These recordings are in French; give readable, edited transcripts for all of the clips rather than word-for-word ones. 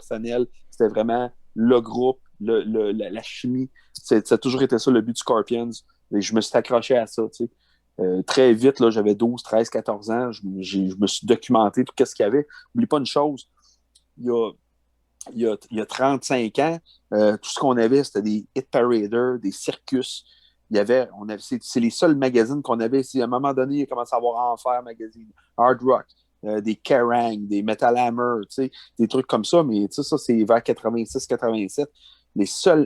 personnel. C'était vraiment le groupe, la chimie. Ça a toujours été ça, le but du Scorpions. Et je me suis accroché à ça, tu sais. Très vite, là, j'avais 12, 13, 14 ans. Je me suis documenté tout ce qu'il y avait. N'oublie pas une chose. Il y a, il y a 35 ans, tout ce qu'on avait, c'était des hit paraders, des circus. C'est les seuls magazines qu'on avait. À un moment donné, il a commencé à avoir Enfer Magazine, Hard Rock, des Kerrang, des Metal Hammer, des trucs comme ça. Mais ça, c'est vers 86-87.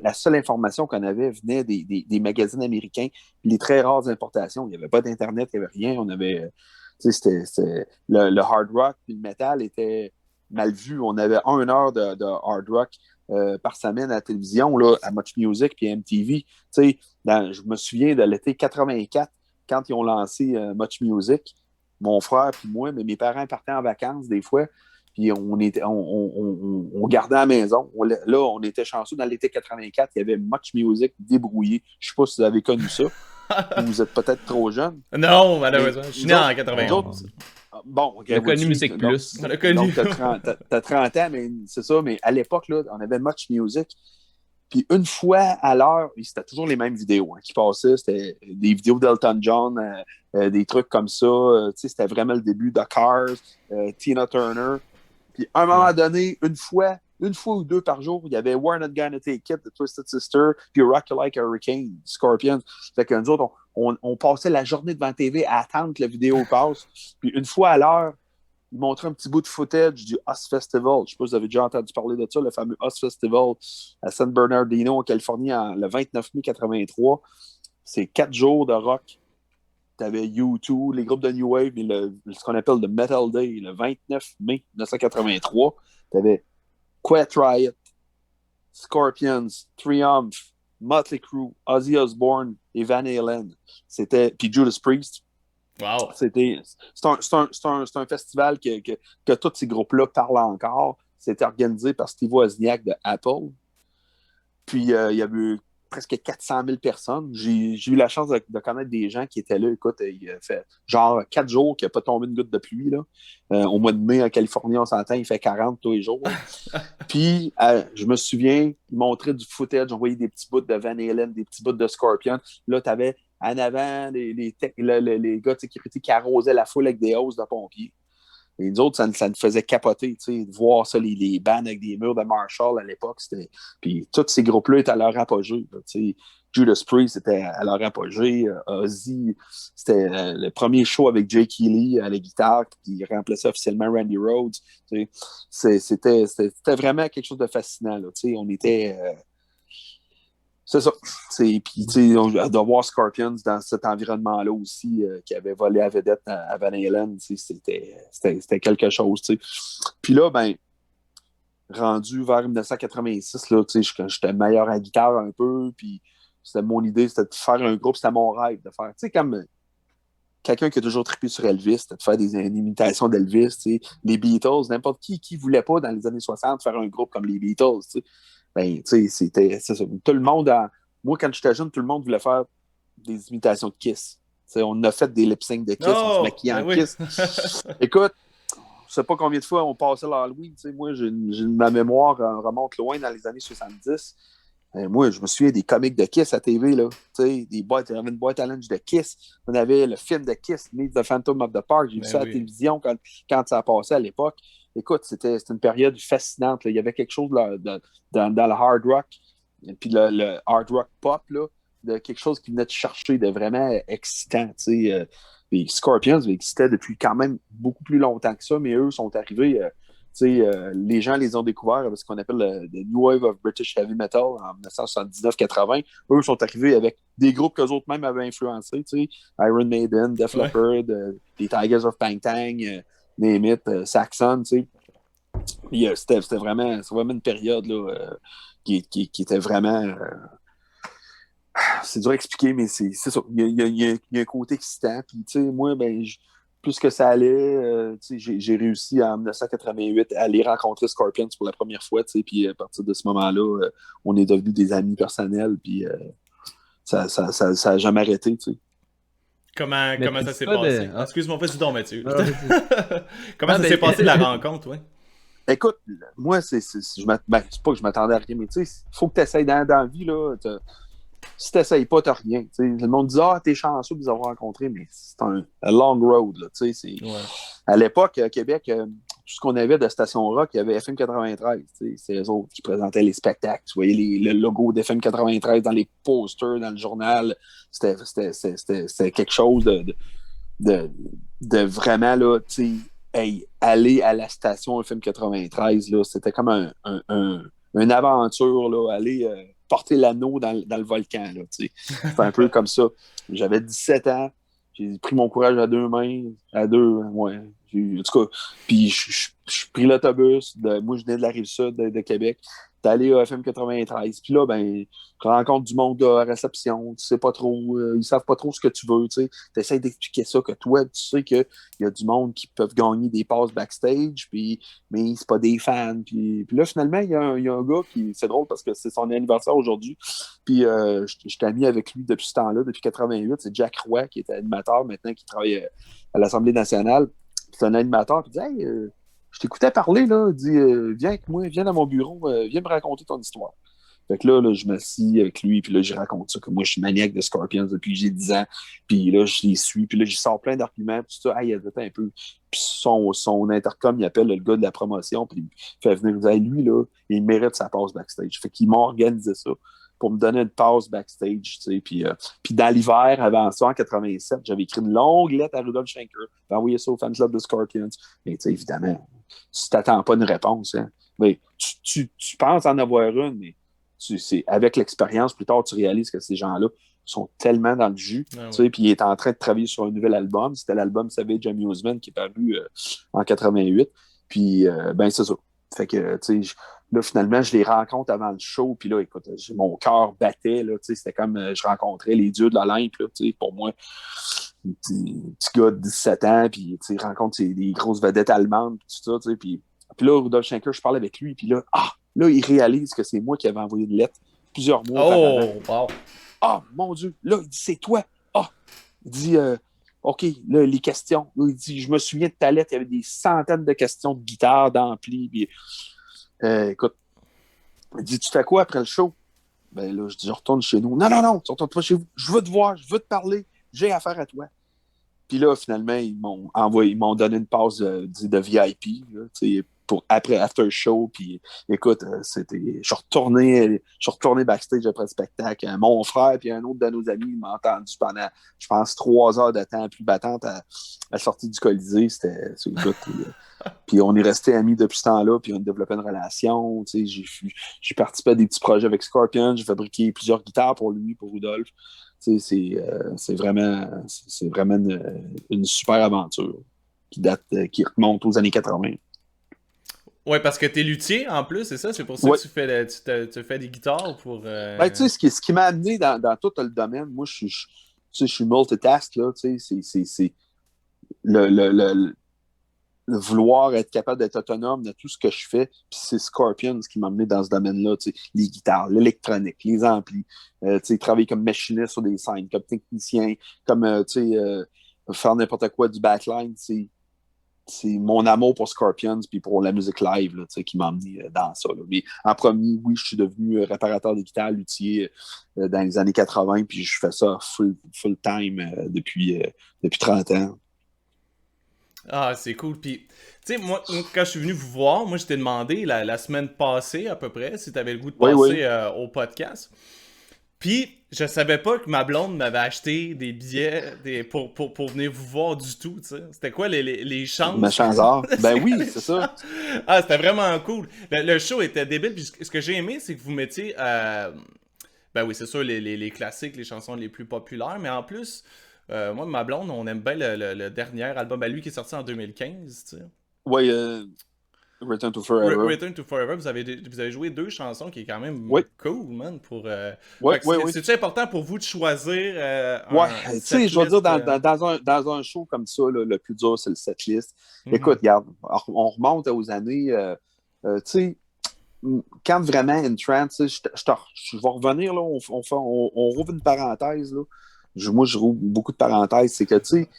La seule information qu'on avait venait des magazines américains, les très rares importations. Il n'y avait pas d'Internet, il n'y avait rien. On avait, le hard rock puis le metal était mal vu. On avait 1 heure de hard rock par semaine à la télévision, là, à Much Music puis MTV. Je me souviens de l'été 84, quand ils ont lancé Much Music, mon frère puis moi, mais mes parents partaient en vacances des fois. Puis on gardait à la maison. Là, on était chanceux. Dans l'été 84, il y avait Much Music débrouillé. Je ne sais pas si vous avez connu ça. Vous êtes peut-être trop jeune. Non, malheureusement. Je suis né en 91. Bon, on a connu Musique Plus. On a connu. Donc, t'as 30 ans, mais c'est ça. Mais à l'époque, là, on avait Much Music. Puis une fois à l'heure, c'était toujours les mêmes vidéos qui passaient. C'était des vidéos d'Elton John, des trucs comme ça. C'était vraiment le début de Cars, Tina Turner. Puis à un moment donné, une fois ou deux par jour, il y avait We're Not Gonna Take It, The Twisted Sister, puis Rock You Like a Hurricane, Scorpions. Fait que nous autres, on passait la journée devant la TV à attendre que la vidéo passe. Puis une fois à l'heure, ils montraient un petit bout de footage du Oz Festival. Je ne sais pas si vous avez déjà entendu parler de ça, le fameux Oz Festival à San Bernardino, en Californie, le 29 mai 83. C'est 4 jours de rock. Tu avais U2, les groupes de New Wave, et ce qu'on appelle le Metal Day, le 29 mai 1983. Tu avais Quiet Riot, Scorpions, Triumph, Motley Crue, Ozzy Osbourne et Van Halen. Puis Judas Priest. Wow. C'est un festival que tous ces groupes-là parlent encore. C'était organisé par Steve Wozniak de Apple. Puis, il y a eu presque 400 000 personnes. J'ai eu la chance de connaître des gens qui étaient là. Écoute, il a fait genre 4 jours qu'il n'a pas tombé une goutte de pluie. Là. Au mois de mai, en Californie, on s'entend, il fait 40 tous les jours. Puis, je me souviens, ils montraient du footage, on voyait des petits bouts de Van Halen, des petits bouts de Scorpion. Là, tu avais en avant les gars de sécurité qui arrosaient la foule avec des hausses de pompiers. Et nous autres, ça nous faisait capoter, de voir ça, les bands avec des murs de Marshall à l'époque. Puis tous ces groupes-là étaient à leur apogée. Judas Priest était à leur apogée. Ozzy, c'était le premier show avec Jay Keeley à la guitare qui remplaçait officiellement Randy Rhoads. C'était vraiment quelque chose de fascinant. Là, on était... C'est ça. Puis, de voir Scorpions dans cet environnement-là aussi, qui avait volé à vedette à Van Halen, c'était quelque chose. T'sais. Puis là, ben, rendu vers 1986, là, j'étais meilleur à la guitare un peu, puis c'était mon idée, c'était de faire un groupe, c'était mon rêve de faire. Tu sais, comme quelqu'un qui a toujours trippé sur Elvis, c'était de faire des imitations d'Elvis, les Beatles, n'importe qui voulait pas dans les années 60 faire un groupe comme les Beatles, t'sais. Ben, tu sais, c'est ça. Tout le monde, moi, quand j'étais jeune, tout le monde voulait faire des imitations de Kiss. T'sais, on a fait des lip-syncs de Kiss, on se maquillait en Kiss. Écoute, je sais pas combien de fois on passait l'Halloween. Moi, ma mémoire remonte loin dans les années 70. Moi, je me souviens des comics de Kiss à TV. Là. On avait une boîte à lunch de Kiss. On avait le film de Kiss, Meet the Phantom of the Park. J'ai vu ça à la télévision quand ça a passé à l'époque. Écoute, c'était une période fascinante. Là. Il y avait quelque chose là, dans le hard rock, puis le hard rock pop, là, de quelque chose qui venait de chercher de vraiment excitant. Les Scorpions existaient depuis quand même beaucoup plus longtemps que ça, mais eux sont arrivés, les gens les ont découverts avec ce qu'on appelle le New Wave of British Heavy Metal en 1979-80. Eux sont arrivés avec des groupes qu'eux autres même avaient influencés, Iron Maiden, Def Leppard, les Tigers of Pangtang, name it, Saxon, tu sais. Puis c'était vraiment une période là, qui était vraiment... c'est dur à expliquer, mais c'est ça. Il y a un côté excitant. Puis, tu sais, moi, ben, plus que ça allait, j'ai réussi en 1988 à aller rencontrer Scorpions pour la première fois, tu sais. Puis, à partir de ce moment-là, on est devenus des amis personnels. Puis, ça a jamais arrêté, tu sais. Comment ça s'est passé? Excuse-moi, vas-y donc, Mathieu. Comment ça s'est passé la rencontre, ouais? Écoute, moi, c'est pas que je m'attendais à rien, mais tu sais, il faut que tu essaies dans la vie, là. Si tu n'essayes pas, tu n'as rien. T'sais. Le monde dit t'es chanceux de les avoir rencontrés, mais c'est un long road. Là, Ouais. À l'époque, à Québec, tout ce qu'on avait de station rock, il y avait FM 93. C'est eux autres qui présentaient les spectacles. Tu voyais le logo d'FM 93 dans les posters, dans le journal. C'était quelque chose de vraiment, là, hey, aller à la station FM 93, là, c'était comme une aventure, là, aller porter l'anneau dans le volcan. C'était un peu comme ça. J'avais 17 ans, j'ai pris mon courage à deux mains, ouais. En tout cas, puis je pris l'autobus, moi je venais de la Rive-Sud de Québec, t'allais à FM 93, puis là, ben, tu rencontres du monde à la réception, tu sais pas trop, ils savent pas trop ce que tu veux, tu essaies d'expliquer ça, que toi, tu sais qu'il y a du monde qui peuvent gagner des passes backstage, mais c'est pas des fans, puis là, finalement, il y a un gars qui, c'est drôle parce que c'est son anniversaire aujourd'hui, puis j'étais ami avec lui depuis ce temps-là, depuis 88, c'est Jack Roy, qui était animateur maintenant, qui travaille à l'Assemblée nationale, c'est un animateur, puis il dit « Hey, je t'écoutais parler, là. Il dit viens avec moi, viens dans mon bureau, viens me raconter ton histoire. » Fait que là, je m'assis avec lui, puis là, je raconte ça, que moi, je suis maniaque de Scorpions depuis que j'ai 10 ans. Puis là, je les suis, puis là, j'y sors plein d'arguments, puis tout ça. Hey, attends un peu. Puis son intercom, il appelle le gars de la promotion, puis il fait venir, il dit, hey, lui, là, il mérite sa passe backstage. Fait qu'il m'a organisé ça pour me donner une passe backstage, tu sais. Puis dans l'hiver, avant ça, en 87, j'avais écrit une longue lettre à Rudolf Schenker, j'ai envoyé ça au fan club de Scorpions. Mais tu sais, évidemment, tu t'attends pas une réponse, hein. Mais tu penses en avoir une, mais avec l'expérience, plus tard, tu réalises que ces gens-là sont tellement dans le jus. Ah, tu sais, puis il est en train de travailler sur un nouvel album. C'était l'album Savage Amusement qui est paru en 88. Puis, ben, c'est ça. Fait que, tu sais, là, finalement, je les rencontre avant le show. Puis là, écoute, mon cœur battait. Là, tu sais, c'était comme je rencontrais les dieux de l'Olympe. Là, tu sais, pour moi, petit gars de 17 ans. Puis, tu sais, rencontre des grosses vedettes allemandes. Tout ça, tu sais. Puis là, Rudolf Schenker, je parle avec lui. Puis là, là, il réalise que c'est moi qui avais envoyé une lettre plusieurs mois auparavant. Wow! Ah, mon Dieu! Là, il dit, c'est toi! Il dit, OK, là, les questions. Là, il dit, je me souviens de ta lettre, il y avait des centaines de questions de guitare, d'ampli. Puis, écoute, il dit, tu fais quoi après le show? Ben là, je dis, je retourne chez nous. Non, tu retournes pas chez vous. Je veux te voir, je veux te parler. J'ai affaire à toi. Puis là, finalement, ils m'ont donné une passe de VIP, là, pour après after show. Puis écoute, je suis retourné backstage après le spectacle. Mon frère et un autre de nos amis m'ont entendu pendant, je pense, 3 heures de temps plus battante à la sortie du Colisée. Écoute, puis on est restés amis depuis ce temps-là, puis on a développé une relation. J'ai participé à des petits projets avec Scorpion, j'ai fabriqué plusieurs guitares pour lui, pour Rudolf. C'est vraiment une super aventure qui remonte aux années 80. Ouais, parce que t'es luthier en plus, c'est ça? C'est pour ça que tu fais des guitares pour. Ben, tu sais, ce qui m'a amené dans tout le domaine, moi, je suis multitask, là, tu sais, c'est le vouloir être capable d'être autonome de tout ce que je fais. Puis c'est Scorpions qui m'a amené dans ce domaine-là, tu sais, les guitares, l'électronique, les amplis, tu sais, travailler comme machiniste sur des scènes, comme technicien, comme, tu sais, faire n'importe quoi du backline, c'est mon amour pour Scorpions puis pour la musique live là, qui m'a emmené dans ça. Là. Mais en premier, oui, je suis devenu réparateur de guitare, luthier dans les années 80, puis je fais ça full time depuis 30 ans. Ah, c'est cool. Puis, tu sais, moi, quand je suis venu vous voir, moi, je t'ai demandé la semaine passée, à peu près, si t'avais le goût de passer au podcast. Puis, je savais pas que ma blonde m'avait acheté des billets pour venir vous voir du tout, tu sais. C'était quoi les chances? Ma chance d'or. Ben oui, c'est ça. Ah, c'était vraiment cool. Le show était débile. Puis ce que j'ai aimé, c'est que vous mettiez... ben oui, c'est sûr, les classiques, les chansons les plus populaires. Mais en plus, moi, ma blonde, on aime bien le dernier album à lui qui est sorti en 2015, tu sais. Oui, Return to Forever. Return to Forever, vous avez joué 2 chansons qui est quand même cool, man. C'est-tu important pour vous de choisir tu sais, je vais dire, dans un show comme ça, là, le plus dur, c'est le setlist. Écoute, regarde, on remonte aux années, tu sais, quand vraiment Entrant, je vais revenir, là, on rouvre une parenthèse, là. Moi, je rouvre beaucoup de parenthèses, c'est que, tu sais,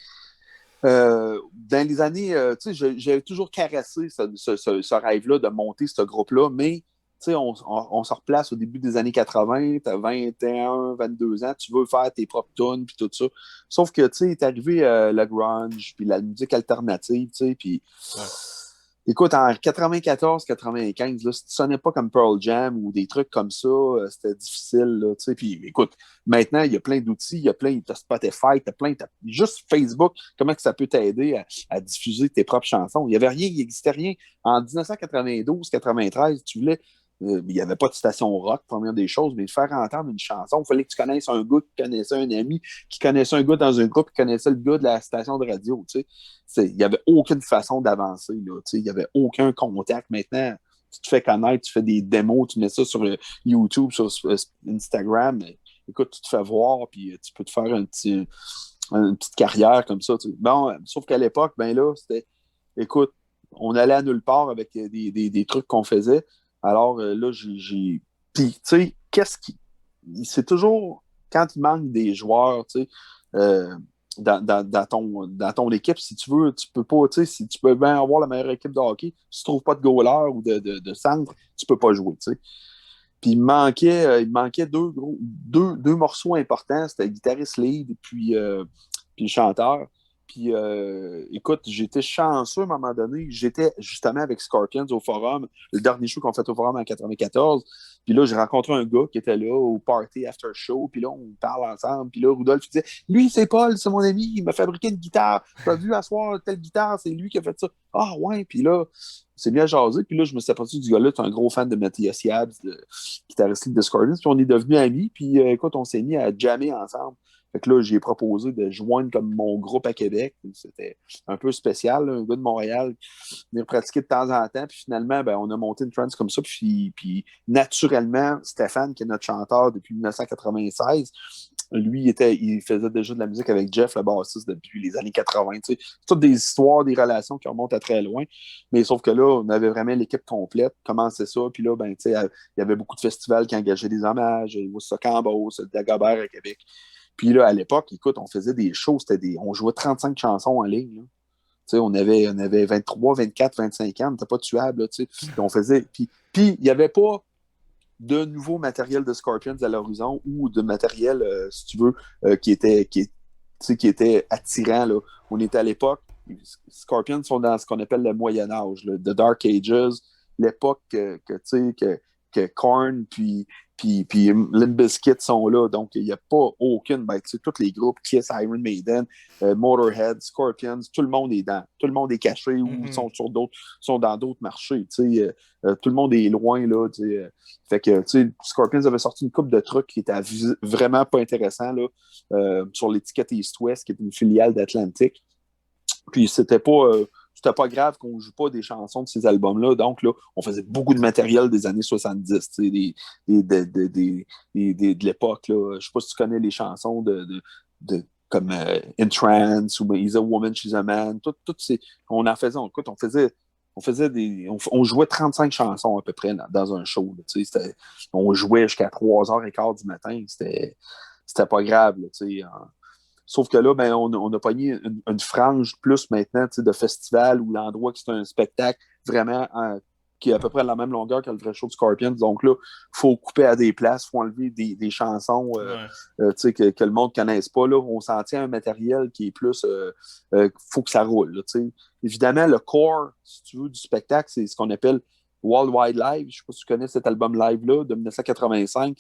Dans les années, tu sais, j'avais toujours caressé ce rêve-là de monter ce groupe-là, mais tu sais, on se replace au début des années 80, tu as 21, 22 ans, tu veux faire tes propres tunes, puis tout ça. Sauf que, tu sais, est arrivé le grunge, puis la musique alternative, tu sais, puis... Ouais. Écoute, en 94-95, là, si tu sonnais pas comme Pearl Jam ou des trucs comme ça, c'était difficile, là, tu sais. Puis, écoute, maintenant, il y a plein d'outils, il y a plein, t'as Spotify, juste Facebook, comment que ça peut t'aider à diffuser tes propres chansons? Il n'y avait rien, il n'existait rien. En 1992-93, tu voulais il n'y avait pas de station rock, première des choses, mais de faire entendre une chanson, il fallait que tu connaisses un gars qui connaissait un ami, qui connaissait un gars dans un groupe, qui connaissait le gars de la station de radio. Tu sais. Il n'y avait aucune façon d'avancer. Là, tu sais. Il n'y avait aucun contact. Maintenant, tu te fais connaître, tu fais des démos, tu mets ça sur YouTube, sur Instagram. Écoute, tu te fais voir, puis tu peux te faire une petite carrière comme ça. Tu sais. Bon, sauf qu'à l'époque, ben là, c'était, écoute, on allait à nulle part avec des trucs qu'on faisait. Alors là, j'ai. Puis, tu sais, qu'est-ce qui. C'est toujours quand il manque des joueurs, tu sais, dans ton équipe, si tu veux, tu peux pas, tu sais, si tu peux bien avoir la meilleure équipe de hockey, si tu trouves pas de goaler ou de centre, tu peux pas jouer, tu sais. Puis il manquait deux morceaux importants, c'était le guitariste lead puis le chanteur. Puis écoute, j'étais chanceux à un moment donné. J'étais justement avec Scorpions au Forum, le dernier show qu'on fait au Forum en 94. Puis là, j'ai rencontré un gars qui était là au party after show. Puis là, on parle ensemble. Puis là, Rudolph disait lui, c'est Paul, c'est mon ami, il m'a fabriqué une guitare. Tu as vu à soir telle guitare, c'est lui qui a fait ça. Ah ouais, puis là, c'est bien jasé. Puis là, je me suis aperçu du gars-là, tu es un gros fan de Matthias Yabs, de guitariste de Scorpions. Puis on est devenus amis. Puis écoute, on s'est mis à jammer ensemble. Fait que là, j'ai proposé de joindre comme mon groupe à Québec. C'était un peu spécial, là, un gars de Montréal, venir pratiquer de temps en temps. Puis finalement, ben, on a monté une trance comme ça. Puis naturellement, Stéphane, qui est notre chanteur depuis 1996, lui, il faisait déjà de la musique avec Jeff, le bassiste, depuis les années 80. C'est toutes des histoires, des relations qui remontent à très loin. Mais sauf que là, on avait vraiment l'équipe complète. Comment c'est ça? Puis là, ben, il y avait beaucoup de festivals qui engageaient des hommages. Woodstock en Beauce, Dagobert à Québec. Puis là, à l'époque, écoute, on faisait des shows, on jouait 35 chansons en ligne. Là. On avait 23, 24, 25 ans, on n'était pas tuable. Là, puis on faisait. Puis il n'y avait pas de nouveau matériel de Scorpions à l'horizon ou de matériel, si tu veux, qui était attirant. Là. On était à l'époque. Scorpions sont dans ce qu'on appelle le Moyen-Âge, The Dark Ages, l'époque que Korn puis Limp Bizkit sont là. Donc, il n'y a pas aucune. Ben, tous les groupes, Kiss, Iron Maiden, Motorhead, Scorpions, tout le monde est dans. Tout le monde est caché ou sont dans d'autres marchés. Tout le monde est loin. Là, fait que Scorpions avait sorti une couple de trucs qui étaient vraiment pas intéressants là, sur l'étiquette East West, qui est une filiale d'Atlantic. Puis c'était pas grave qu'on ne joue pas des chansons de ces albums-là. Donc, là, on faisait beaucoup de matériel des années 70, de l'époque. Là. Je ne sais pas si tu connais les chansons comme In Trance ou He's a Woman, She's a Man. On en faisait, écoute, on jouait 35 chansons à peu près dans un show. Là, on jouait jusqu'à 3h15 du matin. C'était pas grave. Là, sauf que là, ben, on a pogné une frange plus maintenant de festival ou l'endroit qui c'est un spectacle vraiment qui est à peu près à la même longueur que le vrai show de Scorpions. Donc là, il faut couper à des places, il faut enlever des chansons que le monde ne connaisse pas. Là, on s'en tient à un matériel qui est plus... faut que ça roule. Là, évidemment, le core, si tu veux, du spectacle, c'est ce qu'on appelle World Wide Live. Je ne sais pas si tu connais cet album live-là de 1985.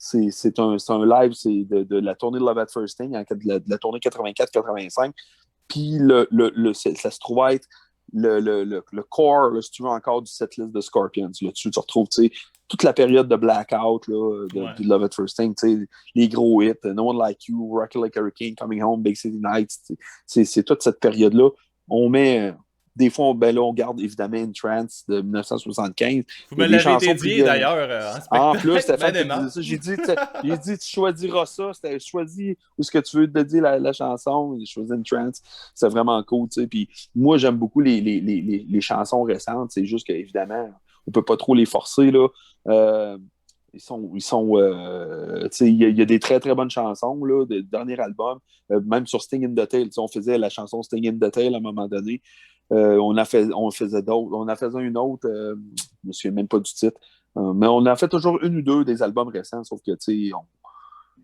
C'est un live de la tournée de Love at First Sting, de la tournée 84-85. Puis ça se trouve être le core, là, si tu veux, encore du setlist de Scorpions. Là-dessus, tu retrouves toute la période de Blackout là, de Love at First Sting, les gros hits, No One Like You, Rocky Like a Hurricane, Coming Home, Big City Nights. C'est toute cette période-là. On met... Des fois, on garde évidemment une trance de 1975. Vous me l'avez dédié d'ailleurs en plus, Stéphane, j'ai dit, tu choisiras ça. Choisis où est-ce que tu veux dédier la chanson. J'ai choisi une trance. C'est vraiment cool. Puis moi, j'aime beaucoup les chansons récentes. C'est juste qu'évidemment, on ne peut pas trop les forcer. Là. il y a des très très bonnes chansons là, de dernier album, même sur Sting in the Tail, on faisait la chanson Sting in the Tail à un moment donné. On faisait d'autres, on en faisait une autre, je me souviens même pas du titre, mais on en fait toujours une ou deux des albums récents, sauf que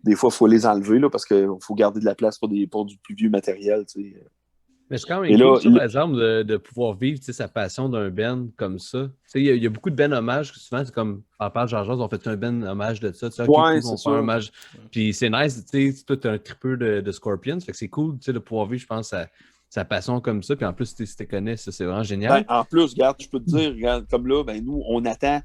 des fois il faut les enlever là, parce qu'il faut garder de la place pour du plus vieux matériel. Mais c'est quand Et même cool, là, ça, par exemple, de pouvoir vivre sa passion d'un band comme ça. Il y a beaucoup de bands hommages, souvent, c'est comme, en parle Georges, on fait un band hommage de ça. Ok, ouais, cool, c'est on fait ça. un hommage. Puis c'est nice, toi, t'es un tripeux de Scorpions, fait que c'est cool de pouvoir vivre, je pense, sa passion comme ça. Puis en plus, si tu te connais, ça, c'est vraiment génial. En plus, regarde, je peux te dire, regarde, comme là, ben, nous, on attend.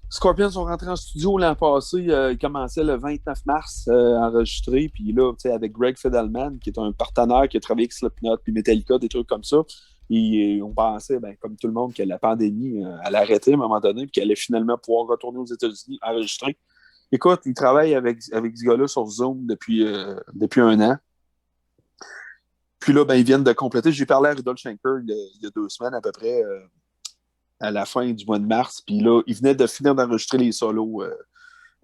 Scorpions sont rentrés en studio l'an passé. Ils commençaient le 29 mars à enregistrer. Puis là, avec Greg Fidelman, qui est un partenaire qui a travaillé avec Slipknot, puis Metallica, des trucs comme ça. Et on pensait, comme tout le monde, que la pandémie allait arrêter à un moment donné, puis qu'elle allait finalement pouvoir retourner aux États-Unis enregistrer. Écoute, ils travaillent avec ce gars-là sur Zoom depuis un an. Puis là, ils viennent de compléter. J'ai parlé à Rudolf Schenker il y a 2 semaines à peu près. À la fin du mois de mars. Puis là, il venait de finir d'enregistrer les solos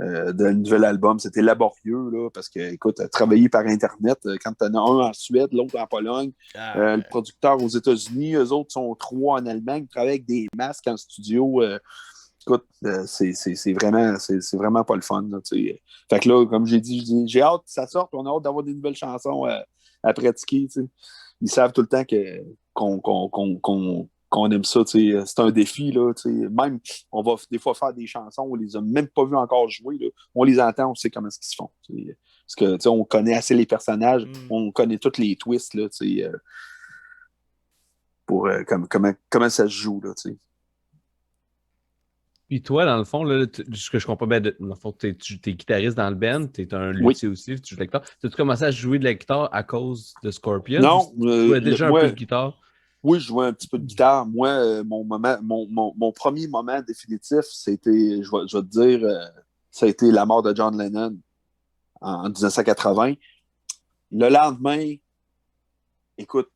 d'un nouvel album. C'était laborieux, là, parce que, écoute, travailler par Internet, quand tu en as un en Suède, l'autre en Pologne, le producteur aux États-Unis, eux autres sont 3 en Allemagne, ils travaillent avec des masques en studio. Écoute, c'est vraiment pas le fun. Là, fait que là, comme j'ai dit, j'ai hâte que ça sorte. On a hâte d'avoir des nouvelles chansons à pratiquer. T'sais. Ils savent tout le temps qu'on aime ça, c'est un défi. Là, même, on va des fois faire des chansons, on les a même pas vues encore jouer. Là. On les entend, on sait comment ils se font. Parce que on connaît assez les personnages, on connaît tous les twists là, pour comment ça se joue. Là, Puis toi, dans le fond, là, ce que je comprends bien, dans le fond, t'es guitariste dans le band, t'es un luthier aussi, tu joues de la guitare. As-tu commencé à jouer de la guitare à cause de Scorpions? Non, tu jouais déjà un peu de guitare? Oui, je jouais un petit peu de guitare. Moi, mon premier moment définitif, c'était, je vais te dire, ça a été la mort de John Lennon en 1980. Le lendemain, écoute,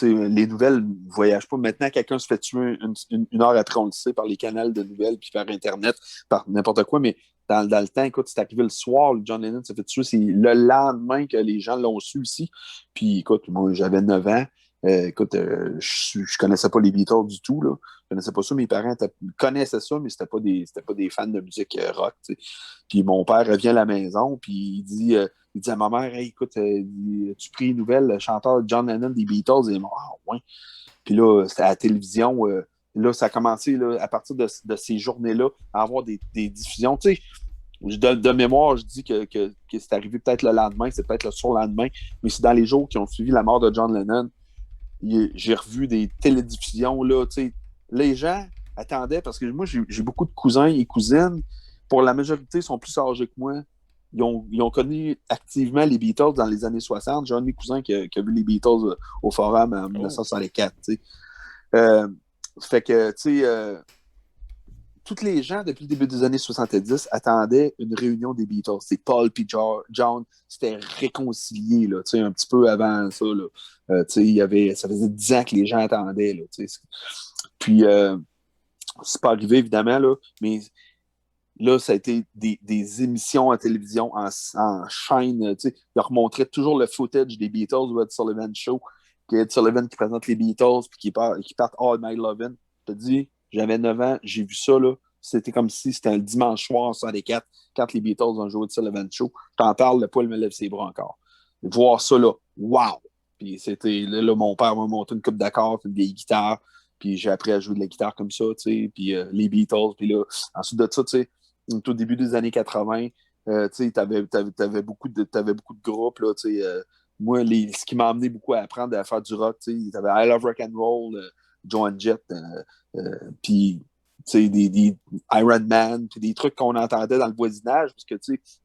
les nouvelles ne voyagent pas. Maintenant, quelqu'un se fait tuer une heure après, on le sait, par les canaux de nouvelles, puis par Internet, par n'importe quoi. Mais dans le temps, écoute, c'est arrivé le soir, John Lennon s'est fait tuer. C'est le lendemain que les gens l'ont su ici. Puis, écoute, moi, j'avais 9 ans. Écoute, je connaissais pas les Beatles du tout, là. Je connaissais pas ça. Mes parents connaissaient ça, mais c'était pas des fans de musique rock, t'sais. Puis mon père revient à la maison, puis il dit à ma mère, hey, écoute, tu pris une nouvelle, le chanteur John Lennon des Beatles est mort. Ah, ouais. Puis là, c'était à la télévision. Là, ça a commencé là, à partir de ces journées-là à avoir des diffusions. Tu sais, de mémoire, je dis que c'est arrivé peut-être le lendemain, c'est peut-être le surlendemain, mais c'est dans les jours qui ont suivi la mort de John Lennon. J'ai revu des télédiffusions. Là, les gens attendaient, parce que moi, j'ai beaucoup de cousins et cousines. Pour la majorité, ils sont plus âgés que moi. Ils ont connu activement les Beatles dans les années 60. J'ai un de mes cousins qui a vu les Beatles au Forum en 1964. Fait que, tu sais, tous les gens, depuis le début des années 70, attendaient une réunion des Beatles. C'est Paul et John s'étaient réconciliés, là, un petit peu avant ça. Là. Ça faisait 10 ans que les gens attendaient. Là, puis, c'est pas arrivé, évidemment, là, mais là, ça a été des émissions à télévision en chaîne. Ils remontraient toujours le footage des Beatles ou Ed Sullivan Show, qui est Ed Sullivan qui présente les Beatles puis qui partent All My Lovin'. Je te dis, j'avais 9 ans, j'ai vu ça, là. C'était comme si c'était un dimanche soir en 64 quand les Beatles ont joué Ed Sullivan Show. Je t'en parle, le poil me lève ses bras encore. Voir ça, là, wow! Puis c'était, là, mon père m'a monté une coupe d'accords, une vieille guitare, puis j'ai appris à jouer de la guitare comme ça, tu sais, puis les Beatles, puis là, ensuite de ça, tu sais, au début des années 80, t'avais beaucoup de groupes, là, moi, ce qui m'a amené beaucoup à apprendre à faire du rock, t'avais I Love Rock and Roll, Joan Jett, puis des Iron Man, puis des trucs qu'on entendait dans le voisinage, parce que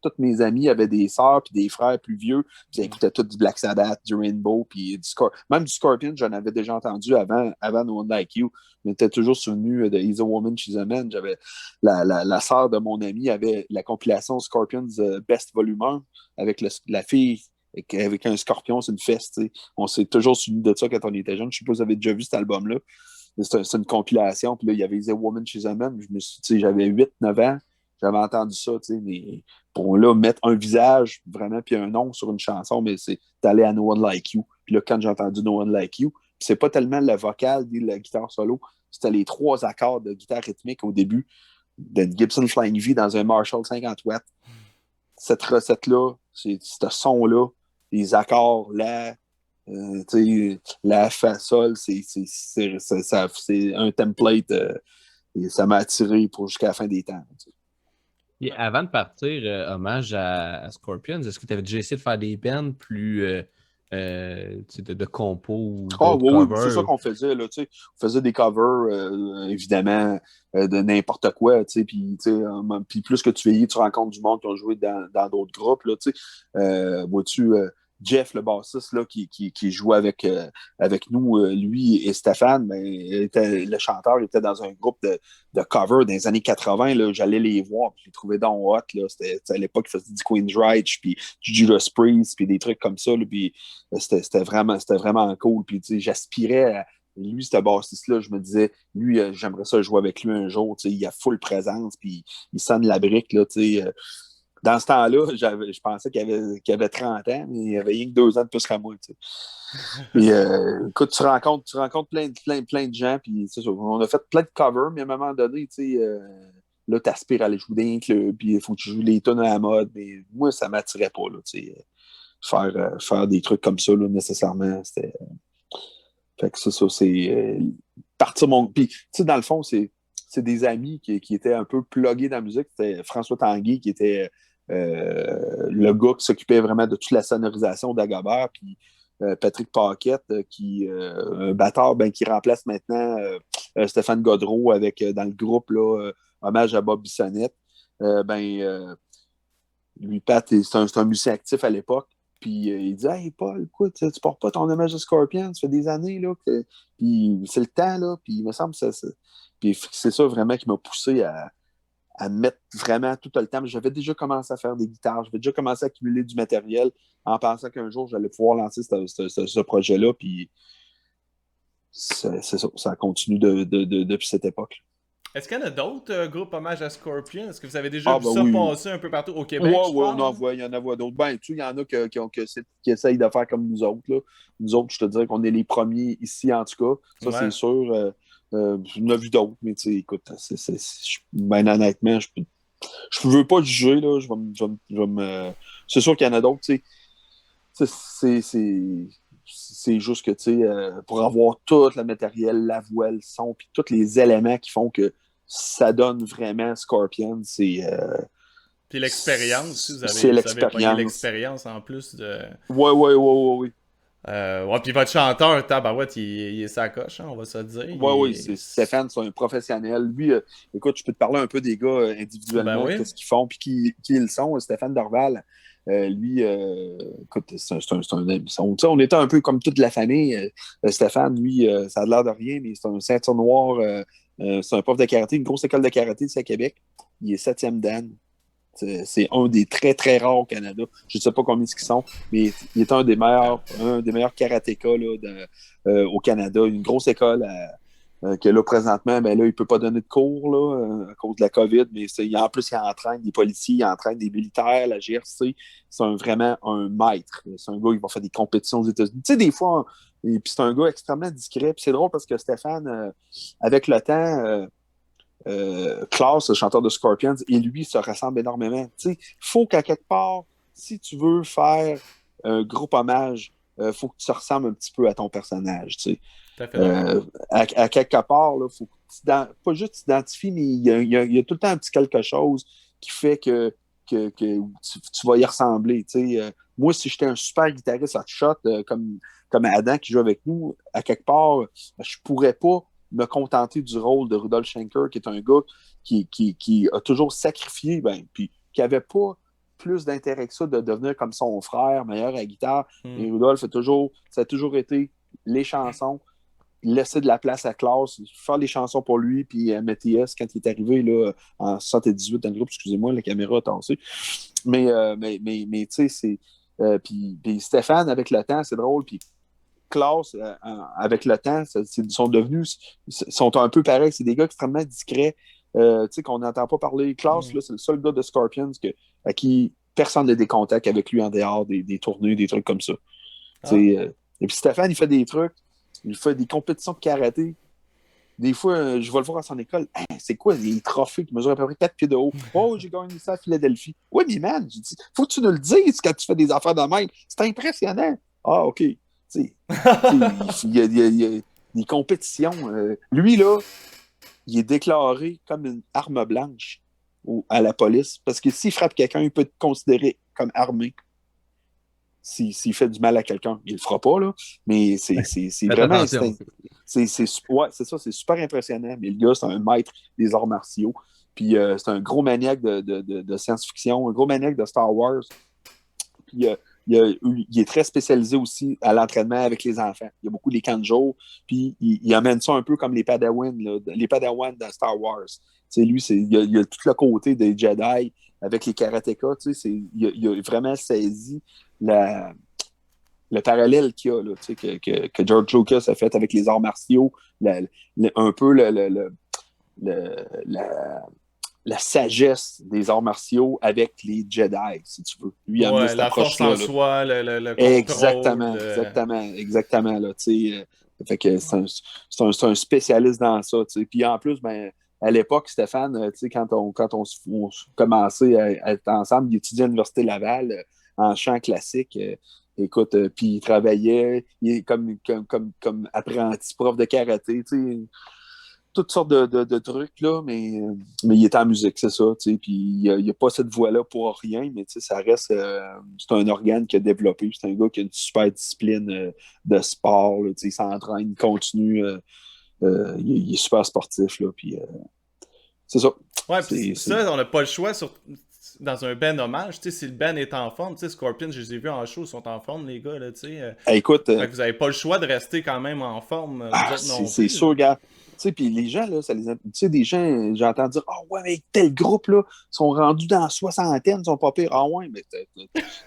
tous mes amis avaient des sœurs puis des frères plus vieux, puis ils écoutaient tout du Black Sabbath, du Rainbow, puis même du Scorpion, j'en avais déjà entendu avant No One Like You, mais j'étais toujours souvenu de He's a Woman, She's a Man. J'avais la sœur de mon ami avait la compilation Scorpions Best Volume 1 avec la fille avec un scorpion, c'est une fesse. T'sais. On s'est toujours souvenu de ça quand on était jeune. Je ne sais pas si vous avez déjà vu cet album-là. C'est une compilation. Puis là, il y avait The Woman She's a Man. J'avais 8-9 ans. j'avais entendu ça, tu sais, mais pour là, mettre un visage vraiment puis un nom sur une chanson, mais c'est d'aller à No One Like You. Puis là, quand j'ai entendu No One Like You, c'est pas tellement le vocal ni la guitare solo, c'était les 3 accords de guitare rythmique au début d'une Gibson Flying V dans un Marshall 50 watts. Cette recette-là, ce son-là, les accords, la, fa, sol, c'est un template et ça m'a attiré pour jusqu'à la fin des temps. Et avant de partir, hommage à Scorpions, est-ce que tu avais déjà essayé de faire des bands plus de compos ou d'autres oui, covers? c'est ça qu'on faisait. Là, on faisait des covers, évidemment, de n'importe quoi. Puis plus que tu vieillis, tu rencontres du monde qui ont joué dans d'autres groupes. Là, vois-tu, Jeff, le bassiste, là, qui joue avec nous, lui et Stéphane, ben, le chanteur était dans un groupe de cover des années 80. Là, j'allais les voir, puis je les trouvais dans hot. Là, c'était à l'époque, ils faisaient du Queen's Reich, puis du Judas Priest, puis des trucs comme ça. Là, puis c'était vraiment cool. Puis j'aspirais à lui, ce bassiste-là, je me disais, lui, j'aimerais ça jouer avec lui un jour. Il a full présence, puis il sonne la brique. Là, dans ce temps-là, je pensais qu'il avait 30 ans, mais il avait rien que 2 ans de plus qu'à moi. Et, écoute, tu rencontres plein de gens, puis c'est ça, on a fait plein de covers, mais à un moment donné, là, tu aspires à aller jouer dans un club, puis il faut que tu joues les tonnes à la mode, mais moi, ça ne m'attirait pas, là, faire des trucs comme ça, là, nécessairement. Fait que c'est partir mon... Puis, dans le fond, c'est des amis qui étaient un peu plugués dans la musique. C'était François Tanguy qui était le gars qui s'occupait vraiment de toute la sonorisation d'Agobert, puis Patrick Paquette, un batteur qui remplace maintenant Stéphane Godreau dans le groupe là, Hommage à Bob Bissonnette. Lui, Pat, c'est un musicien actif à l'époque. Puis il dit Hey Paul, écoute, tu portes pas ton hommage à Scorpion, ça fait des années, là, puis c'est le temps, là, puis il me semble que Puis c'est ça vraiment qui m'a poussé à mettre vraiment tout le temps. J'avais déjà commencé à faire des guitares, j'avais déjà commencé à accumuler du matériel en pensant qu'un jour j'allais pouvoir lancer ce projet-là, puis c'est ça, ça continue depuis cette époque. Est-ce qu'il y en a d'autres groupes hommage à Scorpion? Est-ce que vous avez déjà vu ça oui. passer un peu partout au Québec? Il y en a d'autres. Il y en a qui essayent de faire comme nous autres. Là. Nous autres, je te dirais qu'on est les premiers ici, en tout cas. Ça, c'est sûr. On a vu d'autres, mais écoute, ben, honnêtement, je veux pas juger. Là. C'est sûr qu'il y en a d'autres. C'est juste que, pour avoir tout le matériel, la voix, le son, puis tous les éléments qui font que ça donne vraiment Scorpion, c'est... puis l'expérience, c'est l'expérience. Vous avez l'expérience en plus de... Oui. Puis votre chanteur, tabarouette, il est sa coche, hein, on va se dire. Oui, Stéphane, c'est un professionnel. Lui, écoute, je peux te parler un peu des gars individuellement, qu'est-ce qu'ils font, puis qui ils sont. Stéphane Dorval, lui, écoute, c'est un ami. On était un peu comme toute la famille. Stéphane, lui, ça a l'air de rien, mais c'est un ceinture noire. C'est un prof de karaté, une grosse école de karaté ici à Québec. Il est 7e dan. C'est un des très, très rares au Canada. Je ne sais pas combien ils sont, mais il est un des meilleurs karatékas là, au Canada. Une grosse école que là, présentement, ben là, il ne peut pas donner de cours là, à cause de la COVID, mais en plus, il entraîne des policiers, il entraîne des militaires, la GRC. C'est vraiment un maître. C'est un gars qui va faire des compétitions aux États-Unis. Tu sais, des fois, et puis c'est un gars extrêmement discret. Puis c'est drôle parce que Stéphane, avec le temps, Klaus, le chanteur de Scorpions, et lui se ressemblent énormément. Il faut qu'à quelque part, si tu veux faire un groupe hommage, faut que tu ressembles un petit peu à ton personnage. À quelque part, il faut pas juste t'identifier, mais il y a tout le temps un petit quelque chose qui fait que tu vas y ressembler. Moi, si j'étais un super guitariste à shot, comme Adam qui joue avec nous, à quelque part, je pourrais pas me contenter du rôle de Rudolf Schenker, qui est un gars qui a toujours sacrifié, puis qui n'avait pas plus d'intérêt que ça de devenir comme son frère, meilleur à la guitare. Et Rudolf, ça a toujours été les chansons, laisser de la place à Klaus, faire les chansons pour lui, puis Mathias, quand il est arrivé là, en 78 dans le groupe, excusez-moi, la caméra a tassé. Mais tu sais, c'est... puis Stéphane, avec le temps, c'est drôle, puis Klaus, avec le temps, sont un peu pareils. C'est des gars extrêmement discrets. qu'on n'entend pas parler. Klaus, là, c'est le seul gars de Scorpions à qui personne n'a des contacts avec lui en dehors des tournées, des trucs comme ça. Et puis Stéphane, il fait des trucs, il fait des compétitions de karaté. Des fois, je vais le voir à son école. Hey, c'est quoi les trophées qui mesurent à peu près 4 pieds de haut? Oh, j'ai gagné ça à Philadelphie. Oui, mais man, j'ai dit, faut que tu nous le dises quand tu fais des affaires de même. C'est impressionnant. Ah, OK. Il y a des compétitions. Lui, là, il est déclaré comme une arme blanche à la police parce que s'il frappe quelqu'un, il peut être considéré comme armé. S'il fait du mal à quelqu'un, il le fera pas, là. Mais c'est vraiment... c'est ça, c'est super impressionnant. Mais le gars, c'est un maître des arts martiaux. Puis c'est un gros maniaque de science-fiction, un gros maniaque de Star Wars. Puis il est très spécialisé aussi à l'entraînement avec les enfants. Il y a beaucoup les camps de jour. Puis il amène ça un peu comme les Padawans dans Star Wars. Lui, il a tout le côté des Jedi avec les karatékas. Il a vraiment saisi le parallèle qu'il y a, là, que George Lucas a fait avec les arts martiaux, un peu la sagesse des arts martiaux avec les Jedi, si tu veux. Lui, ouais, cette la force en soi, le contrôle. Exactement. Là, fait que c'est un spécialiste dans ça. Puis en plus, ben, à l'époque, Stéphane, quand on commençait à être ensemble, il étudiait à l'Université Laval en chant classique. Écoute, puis il travaillait comme apprenti prof de karaté, toutes sortes de trucs, là, mais il est en musique, c'est ça, puis il n'y a pas cette voix-là pour rien, mais ça reste, c'est un organe qu'il a développé, c'est un gars qui a une super discipline de sport, là, il s'entraîne, il continue, il est super sportif, là, puis c'est ça. Ouais, puis ça, on n'a pas le choix dans un band hommage, si le band est en forme, Scorpions, je les ai vus en show, ils sont en forme, les gars, là, écoute, fait que vous n'avez pas le choix de rester quand même en forme, c'est sûr, gars. Puis les gens, là, des gens, j'entends dire, ah ouais, mais tel groupe, là, sont rendus dans la soixantaine, ils sont pas pires. Ah ouais, mais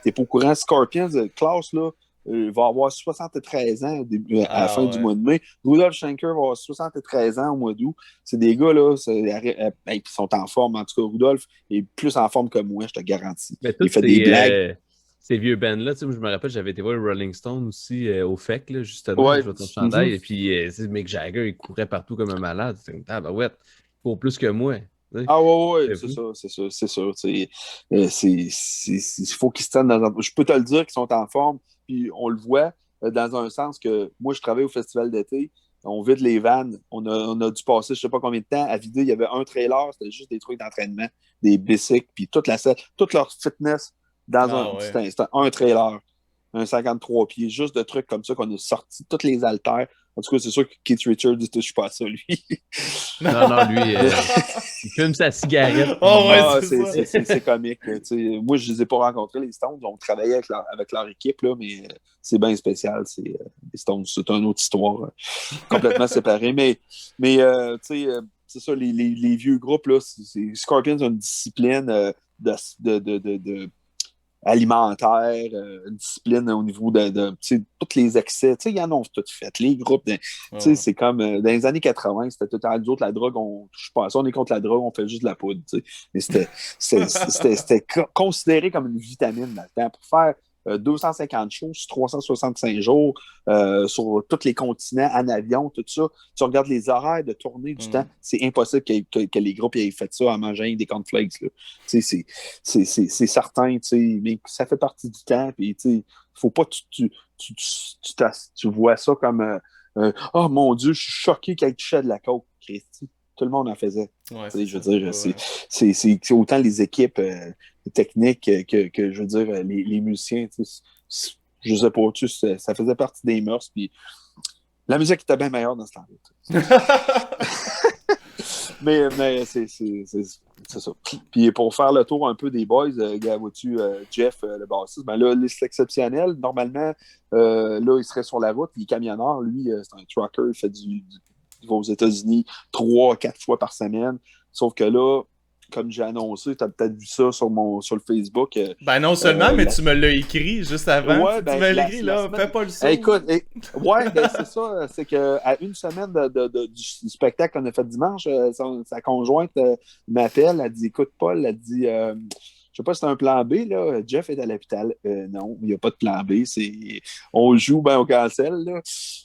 t'es pas au courant, Scorpions, Klaus, là, va avoir 73 ans à la fin du mois de mai. Rudolf Schenker va avoir 73 ans au mois d'août. C'est des gars, là, qui sont en forme. En tout cas, Rudolf est plus en forme que moi, je te garantis. Il fait des blagues. Ces vieux bands-là, je me rappelle, j'avais été voir le Rolling Stone aussi au FEC, là, justement, ouais. Je vois ton chandail, et puis Mick Jagger, il courait partout comme un malade. Ah ben ouais, pour plus que moi. Ah ouais, c'est sûr. Il faut qu'ils se tiennent dans un... Je peux te le dire qu'ils sont en forme, puis on le voit dans un sens que moi, je travaille au festival d'été, on vide les vannes, on a dû passer je sais pas combien de temps à vider, il y avait un trailer, c'était juste des trucs d'entraînement, des bicycles, puis toute leur fitness c'était un trailer, un 53 pieds, juste de trucs comme ça qu'on a sorti, toutes les haltères. En tout cas, c'est sûr que Keith Richards ne touche pas à ça, lui. Non, lui, il fume sa cigarette. Oh, ouais, c'est comique. Moi, je ne les ai pas rencontrés, les Stones. On travaillait avec leur équipe, là, mais c'est bien spécial. Les Stones, c'est une autre histoire complètement séparée. Mais c'est ça, les vieux groupes, là, Scorpions ont une discipline alimentaire, une discipline au niveau de tous les excès. Ils en ont tout fait. Les groupes, c'est comme dans les années 80, c'était tout à nous autres, la drogue, on touche pas à ça, on est contre la drogue, on fait juste de la poudre. Mais c'était considéré comme une vitamine dans le temps. Pour faire 250 shows sur 365 jours sur tous les continents, en avion, tout ça. Tu regardes les horaires de tournée du temps, c'est impossible que les groupes aient fait ça en mangeant des cornflakes. C'est certain, mais ça fait partie du temps. Il ne faut pas que tu vois ça comme oh mon Dieu, je suis choqué qu'elle touchait de la coke, Christy. Tout le monde en faisait. Ouais, je veux dire, c'est autant les équipes techniques que je veux dire, les musiciens. Je sais pas, ça faisait partie des mœurs. Puis la musique était bien meilleure dans ce temps-là. mais c'est ça. Puis pour faire le tour un peu des boys, vois-tu, Jeff, le bassiste, ben là, c'est exceptionnel. Normalement, là, il serait sur la route, il est camionneur. Lui, c'est un trucker, il fait il va aux États-Unis 3-4 fois par semaine. Sauf que là, comme j'ai annoncé, tu as peut-être vu ça sur le Facebook. Ben non seulement, mais tu me l'as écrit juste avant. Ouais, tu me l'as écrit, là, fais pas le saut. Écoute, ouais, ben c'est ça. C'est qu'à une semaine du spectacle qu'on a fait dimanche, sa conjointe m'appelle, elle dit, écoute, Paul, elle dit, je sais pas si c'est un plan B, là. Jeff est à l'hôpital. Non, il n'y a pas de plan B. On joue, ben, on cancelle, là.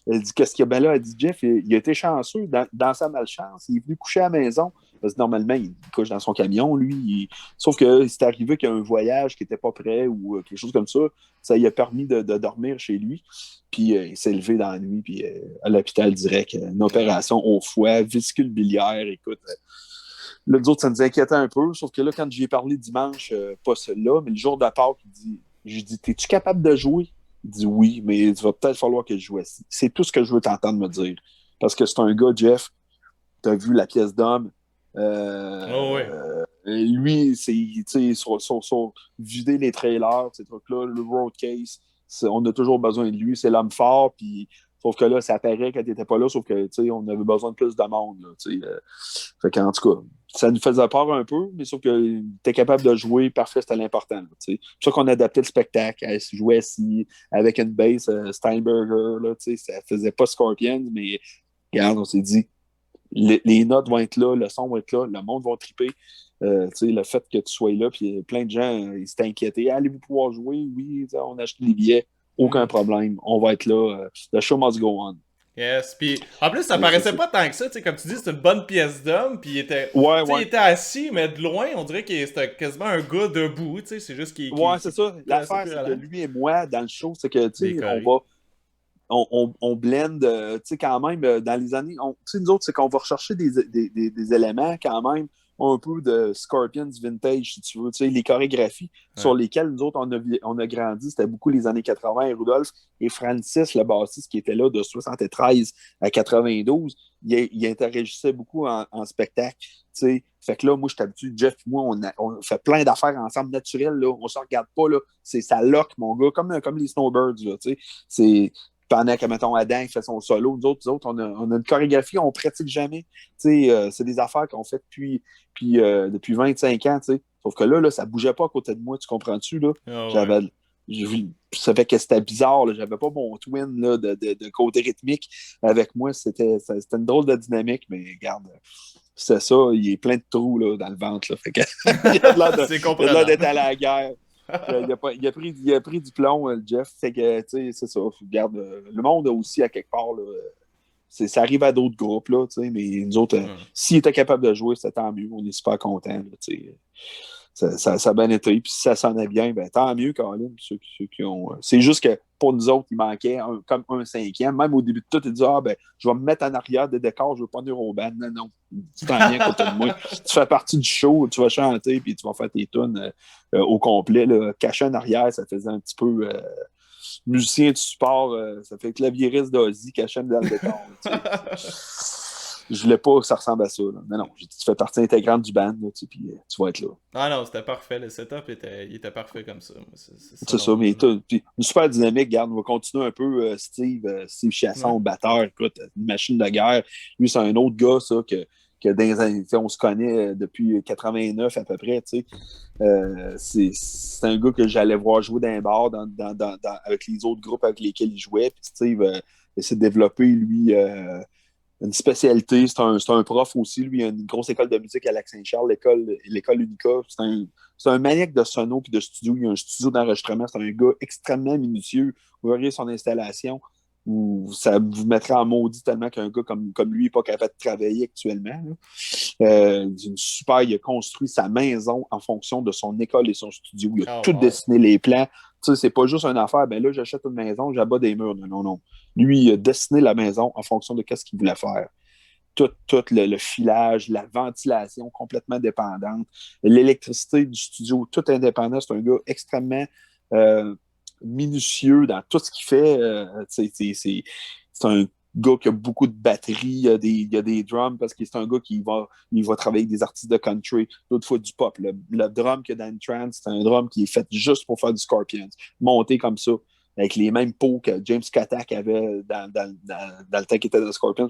Elle dit, qu'est-ce qu'il y a? Ben là, elle dit, Jeff, il a été chanceux dans sa malchance. Il est venu coucher à la maison. Parce que normalement, il couche dans son camion, lui. Sauf que c'est arrivé qu'il y a un voyage qui n'était pas prêt ou quelque chose comme ça. Ça lui a permis de dormir chez lui. Puis il s'est levé dans la nuit, puis à l'hôpital direct. Une opération au foie, vésicule biliaire. Écoute, là, nous autres, ça nous inquiétait un peu. Sauf que là, quand j'y ai parlé dimanche, pas celui-là, mais le jour de Pâques, je dis, t'es-tu capable de jouer? Il dit oui, mais il va peut-être falloir que je joue assis. C'est tout ce que je veux t'entendre me dire. Parce que c'est un gars, Jeff, t'as vu la pièce d'homme. Lui, c'est sur vider les trailers, ces trucs-là, le road case, on a toujours besoin de lui. C'est l'homme fort, puis sauf que là, ça apparaît quand il n'était pas là, sauf que on avait besoin de plus de monde. Fait qu'en tout cas, ça nous faisait peur un peu, mais sauf que tu es capable de jouer, parfait, c'était l'important. C'est pour ça qu'on a adapté le spectacle, à jouer assis, avec une base Steinberger, là, ça faisait pas Scorpions, mais regarde, on s'est dit, les notes vont être là, le son va être là, le monde va triper. Le fait que tu sois là, puis plein de gens ils s'étaient inquiétés. Allez-vous pouvoir jouer? Oui, on a acheté les billets, aucun problème. On va être là. The show must go on. Yes, puis en plus, ça paraissait pas tant que ça, comme tu dis, c'était une bonne pièce d'homme, puis il était assis, mais de loin, on dirait que c'était quasiment un gars debout, c'est juste qu'il... Ouais, c'est ça. L'affaire, c'est que lui et moi, dans le show, c'est que, on blende, quand même, dans les années... nous autres, c'est qu'on va rechercher des éléments, quand même, un peu de Scorpions vintage, si tu veux. Les chorégraphies sur lesquelles nous autres, on a grandi, c'était beaucoup les années 80. Et Rudolph et Francis, le bassiste qui était là de 73 à 92, il interagissait beaucoup en spectacle. Fait que là, moi, je suis habitué, Jeff et moi, on fait plein d'affaires ensemble naturelles. Là. On ne se regarde pas. Là. Ça lock, mon gars, comme les Snowbirds. Là, c'est... Pendant que, mettons, Adam il fait son solo, nous autres on a une chorégraphie, on ne pratique jamais. C'est des affaires qu'on fait depuis 25 ans. T'sais. Sauf que là, ça ne bougeait pas à côté de moi, tu comprends-tu? Là? Ça fait que c'était bizarre. Là. J'avais pas mon twin là, de côté rythmique avec moi. C'était une drôle de dynamique, mais regarde, c'est ça, il est plein de trous là, dans le ventre. Là. Fait que, il a l'air d'être à la guerre. Il a pris du plomb, le Jeff. Fait que, c'est ça. Regarde, le monde a aussi, à quelque part, là, ça arrive à d'autres groupes, là, mais nous autres, s'il était capable de jouer, c'était tant mieux. On est super contents. Ça a bien été. Puis si ça s'en est bien, ben, tant mieux, Colin. Ceux qui ont... C'est juste que pour nous autres, il manquait comme un cinquième. Même au début de tout, il dit je vais me mettre en arrière des décors, je veux pas venir au band. Non. Tu t'en viens à côté de moi. Tu fais partie du show, tu vas chanter, puis tu vas faire tes tunes au complet. Là. Caché en arrière, ça faisait un petit peu musicien de support. Ça fait claviériste d'Ozzy, caché dans le décor. Je voulais pas que ça ressemble à ça. Là. Non, tu fais partie intégrante du band, puis tu vas être là. Ah non, c'était parfait. Le setup était parfait comme ça. C'est ça, mais puis, une super dynamique. Regarde, on va continuer un peu. Steve Chasson, batteur, écoute, une machine de guerre. Lui, c'est un autre gars, ça, que dans les années, on se connaît depuis 89 à peu près. C'est un gars que j'allais voir jouer dans un bar avec les autres groupes avec lesquels il jouait. Puis Steve essaie de développer, lui... une spécialité, c'est un prof aussi, lui, il a une grosse école de musique à Lac-Saint-Charles, l'école Unica. C'est un maniaque de sono et de studio. Il a un studio d'enregistrement. C'est un gars extrêmement minutieux. Vous verrez son installation où ça vous mettrait en maudit tellement qu'un gars comme lui n'est pas capable de travailler actuellement. Il a construit sa maison en fonction de son école et son studio. Il a dessiné les plans. C'est pas juste une affaire, ben là, j'achète une maison, j'abats des murs. Non. Lui, il a dessiné la maison en fonction de ce qu'il voulait faire. Tout le filage, la ventilation complètement dépendante, l'électricité du studio, tout indépendant. C'est un gars extrêmement minutieux dans tout ce qu'il fait. C'est un gars qui a beaucoup de batterie, il y a des drums parce que c'est un gars qui va travailler avec des artistes de country, d'autres fois du pop. Le drum qu'il y a dans une trance, c'est un drum qui est fait juste pour faire du Scorpions, monté comme ça. avec les mêmes pots que James Kotak avait dans le temps qu'il était dans Scorpions.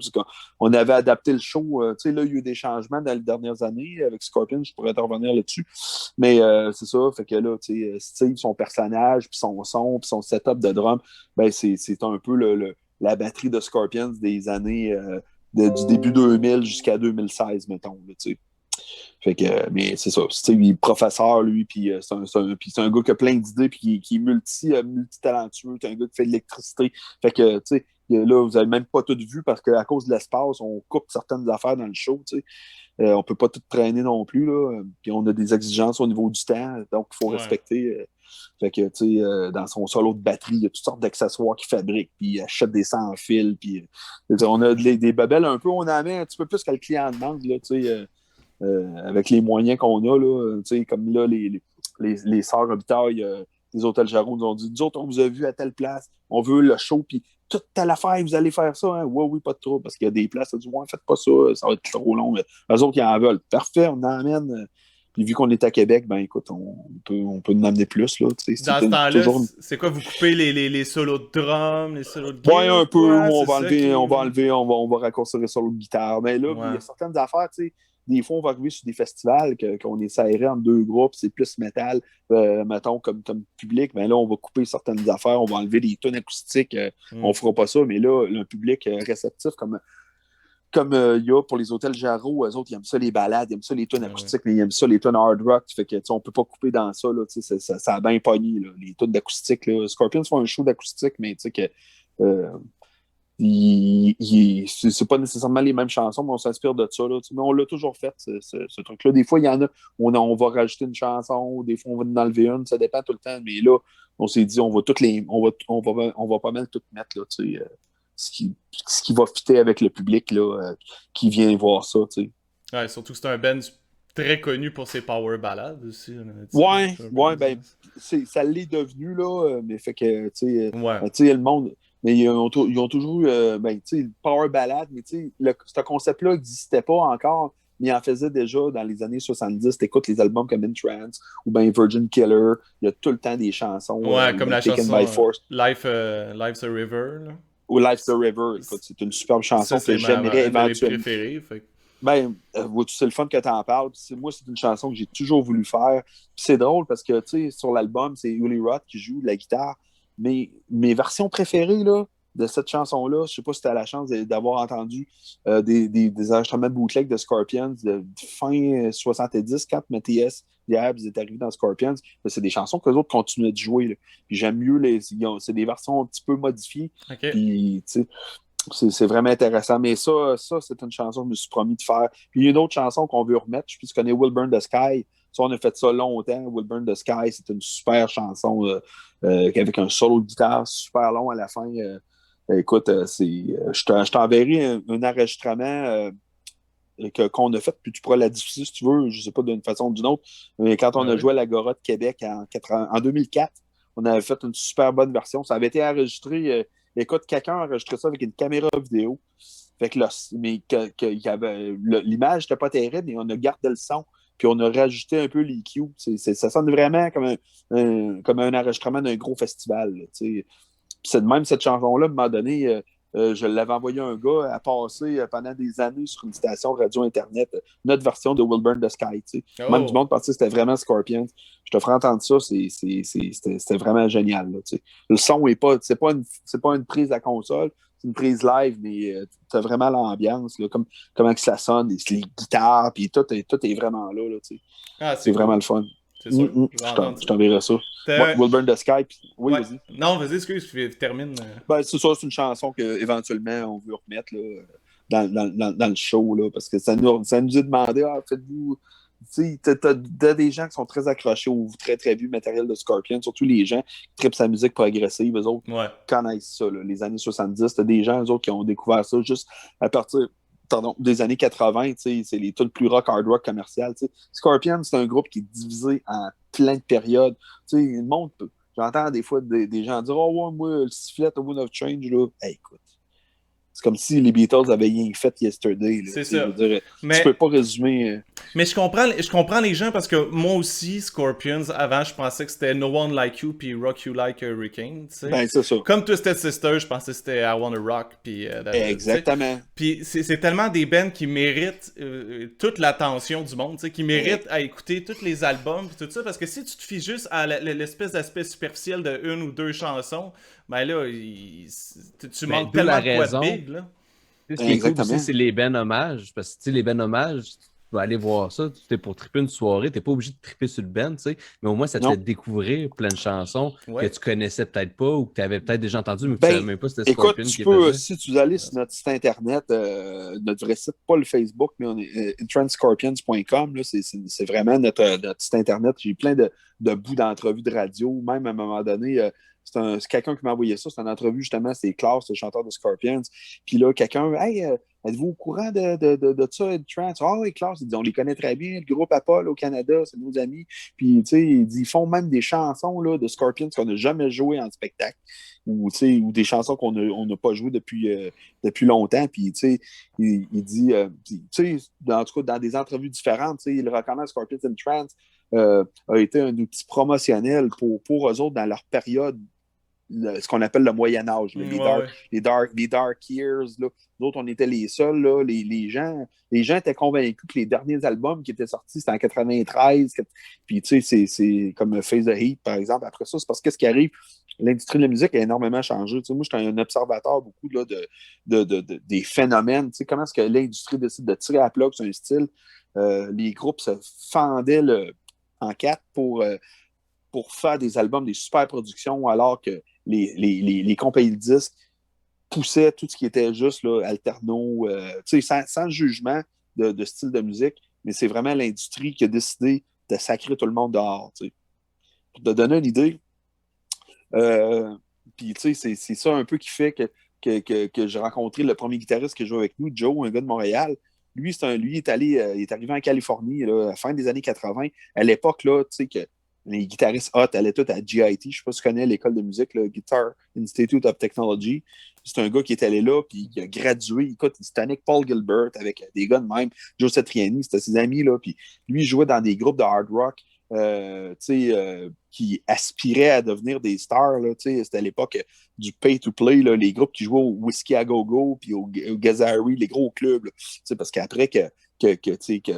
On avait adapté le show. Tu sais, là, il y a eu des changements dans les dernières années avec Scorpions. Je pourrais te revenir là-dessus. Mais c'est ça. Fait que là, tu sais, Steve, son personnage, puis son son, puis son setup de drum, ben, c'est un peu la batterie de Scorpions des années du début 2000 jusqu'à 2016, mettons. Là, tu sais. Fait que, mais c'est ça. Il est professeur, lui, puis c'est un gars qui a plein d'idées, puis qui est multitalentueux. C'est un gars qui fait de l'électricité. Fait que, tu sais, là, vous n'avez même pas tout vu parce qu'à cause de l'espace, on coupe certaines affaires dans le show, tu sais. On peut pas tout traîner non plus, là. Puis on a des exigences au niveau du temps, donc il faut respecter. Fait que, tu sais, dans son solo de batterie, il y a toutes sortes d'accessoires qu'il fabrique, puis il achète des sans fils, puis on a des babelles un peu, on en met un petit peu plus que le client demande, là, tu sais. Avec les moyens qu'on a, là, comme là, les sœurs Robitaille, les hôtels Jarreau nous ont dit, nous autres, on vous a vu à telle place, on veut le show, puis toute telle affaire, vous allez faire ça, hein? Oui, pas de trouble, parce qu'il y a des places, ça dit, ouais, faites pas ça, ça va être trop long, mais eux autres, ils en veulent. Parfait, on en amène. Puis vu qu'on est à Québec, ben écoute, on peut en amener plus, là. Dans ce temps-là, c'est quoi, vous coupez les solos de drum, les solos de guitare? Ouais, un peu, on va raccourcir les solos de guitare. Mais là, il y a certaines affaires, tu sais. Des fois, on va arriver sur des festivals qu'on est serré en deux groupes, c'est plus métal, mettons, comme public. Mais là, on va couper certaines affaires, on va enlever des tonnes acoustiques. On fera pas ça, mais là, le public réceptif, comme il y a pour les hôtels Jarreau, eux autres, ils aiment ça les balades, ils aiment ça les tonnes acoustiques, mais ils aiment ça les tonnes hard rock. Fait que, on peut pas couper dans ça, là, ça a bien pogné, là, les tonnes d'acoustique. Là. Scorpions font un show d'acoustique, mais tu sais que c'est pas nécessairement les mêmes chansons, mais on s'inspire de ça. Là, mais on l'a toujours fait, ce truc-là. Des fois, il y en a, on va rajouter une chanson, des fois, on va en enlever une, ça dépend tout le temps. Mais là, on s'est dit, on va pas mal tout mettre, là, ce qui va fitter avec le public là, qui vient voir ça. Ouais, surtout que c'est un band très connu pour ses power ballades aussi. Ouais, ben, ça l'est devenu, là, mais fait que, tu sais, le monde. Mais ils ont toujours eu, ben, tu sais, power ballade, mais tu sais, ce concept-là n'existait pas encore, mais il en faisait déjà dans les années 70. T'écoutes les albums comme In Trance ou ben Virgin Killer, il y a tout le temps des chansons. Ouais, comme la chanson Life's a River. Là. Ou Life's a River, écoute, c'est une superbe chanson que j'aimerais éventuellement. Fait. Ben, c'est le fun que tu en parles. Moi, c'est une chanson que j'ai toujours voulu faire. Puis c'est drôle parce que, tu sais, sur l'album, c'est Uli Roth qui joue de la guitare. Mais mes versions préférées, là, de cette chanson-là, je sais pas si tu as la chance d'avoir entendu des enregistrements de bootleg de Scorpions de fin 70, quand Mathias Diabs est arrivé dans Scorpions. C'est des chansons que les autres continuaient de jouer. Là. Puis j'aime mieux c'est des versions un petit peu modifiées. Okay. Puis, tu sais, c'est vraiment intéressant. Mais ça, c'est une chanson que je me suis promis de faire. Puis il y a une autre chanson qu'on veut remettre. Je sais pas si tu connais Will Burn the Sky. Ça, on a fait ça longtemps. Will Burn the Sky, c'est une super chanson avec un solo de guitare super long à la fin. Écoute, je t'enverrai un enregistrement qu'on a fait, puis tu pourras la diffuser si tu veux, je sais pas d'une façon ou d'une autre. Mais quand on a joué à l'Agora de Québec en 2004, on avait fait une super bonne version. Ça avait été enregistré. Écoute, quelqu'un a enregistré ça avec une caméra vidéo. Fait que l'image n'était pas terrible, mais on a gardé le son. Puis on a rajouté un peu les cues. Ça sonne vraiment comme un enregistrement d'un gros festival. Puis c'est de même cette chanson-là, à un moment donné, je l'avais envoyé à un gars à passer pendant des années sur une station radio Internet, notre version de Will Burn the Sky. Même du monde pensait que c'était vraiment Scorpions. Je te ferai entendre ça, c'était vraiment génial. Là, le son n'est pas, c'est pas une prise à console, c'est une prise live, mais tu as vraiment l'ambiance, comment que ça sonne, les guitares, puis tout est vraiment là. C'est vraiment le fun. C'est sûr. Je t'enverrai ça. Will Burn the Sky. Oui, vas-y. Non, vas-y, excuse, je termine. Ben, c'est ça, c'est une chanson qu'éventuellement on veut remettre là, dans le show, là, parce que ça nous est demandé, faites-vous. Tu sais, t'as des gens qui sont très accrochés au très très vieux matériel de Scorpion, surtout les gens qui trippent sa musique progressive, eux autres connaissent ça, là, les années 70. T'as des gens, eux autres, qui ont découvert ça juste à partir des années 80, c'est les tout plus rock, hard rock commercial. T'sais. Scorpion, c'est un groupe qui est divisé en plein de périodes. Le monde, j'entends des fois des gens dire « Oh ouais, moi, le sifflet au Wind of Change, là, hey, écoute. » c'est comme si les Beatles avaient rien fait yesterday. Là, c'est ça. Tu peux pas résumer. Mais je comprends les gens parce que moi aussi, Scorpions, avant, je pensais que c'était No One Like You puis Rock You Like a Hurricane. T'sais. Ben, c'est ça. Comme Twisted Sister, je pensais que c'était I Wanna Rock. Puis, exactement. Puis c'est tellement des bands qui méritent toute l'attention du monde, qui méritent à écouter tous les albums puis tout ça. Parce que si tu te fies juste à l'espèce d'aspect superficiel de une ou deux chansons, ben là, tu manques tellement de quoi de big, là. Ce qui est cool aussi, c'est les bands hommages. Parce que les bands hommages, tu vas aller voir ça. Tu es pour triper une soirée, tu n'es pas obligé de triper sur le band, mais au moins ça te fait découvrir plein de chansons que tu connaissais peut-être pas ou que tu avais peut-être déjà entendu, mais que tu ne savais même pas c'était Scorpion qui faisait. Si tu allais sur notre site internet, notre vrai site, pas le Facebook, mais on est entrancescorpions.com, c'est vraiment notre site internet. J'ai plein de bouts d'entrevues de radio, même à un moment donné. C'est quelqu'un qui m'a envoyé ça. C'est une entrevue, justement, c'est Klaus, le chanteur de Scorpions. Puis là, quelqu'un, hey, êtes-vous au courant de ça, Trance? Ah oui, Klaus, il dit, on les connaît très bien, le groupe Apple au Canada, c'est nos amis. Puis, tu sais, il dit, ils font même des chansons là, de Scorpions qu'on n'a jamais jouées en spectacle. Ou des chansons qu'on n'a pas jouées depuis longtemps. Puis, tu sais, il dit, tu sais, en tout cas, dans des entrevues différentes, tu sais, il reconnaît Scorpions and Trance a été un outil promotionnel pour eux autres dans leur période. Ce qu'on appelle le Moyen-Âge, les dark years. Là. Nous autres, on était les seuls. Là, les gens étaient convaincus que les derniers albums qui étaient sortis, c'était en 93. Puis, tu sais, c'est comme Face the Heat, par exemple. Après ça, c'est parce que ce qui arrive, l'industrie de la musique a énormément changé. Tu sais, moi, je suis un observateur beaucoup là, des phénomènes. Tu sais, comment est-ce que l'industrie décide de tirer à plat sur un style? Les groupes se fendaient en quatre pour faire des albums, des super productions, alors que les compagnies de disques poussaient tout ce qui était juste là, alterno, sans jugement de style de musique, mais c'est vraiment l'industrie qui a décidé de sacrer tout le monde dehors. T'sais. Pour te donner une idée, puis c'est ça un peu qui fait que j'ai rencontré le premier guitariste qui joue avec nous, Joe, un gars de Montréal. Lui, il est arrivé en Californie là, à la fin des années 80. À l'époque, là, tu sais, que les guitaristes hot allaient tous à GIT. Je ne sais pas si tu connais l'école de musique, le Guitar Institute of Technology. C'est un gars qui est allé là, puis qui a gradué. Écoute, c'était avec Paul Gilbert, avec des gars de même. Joe Satriani, c'était ses amis, là. Puis lui, il jouait dans des groupes de hard rock. Qui aspiraient à devenir des stars. Là, c'était à l'époque du pay-to-play, là, les groupes qui jouaient au Whiskey a Go-Go puis au Gazzari, les gros clubs. Là, parce qu'après que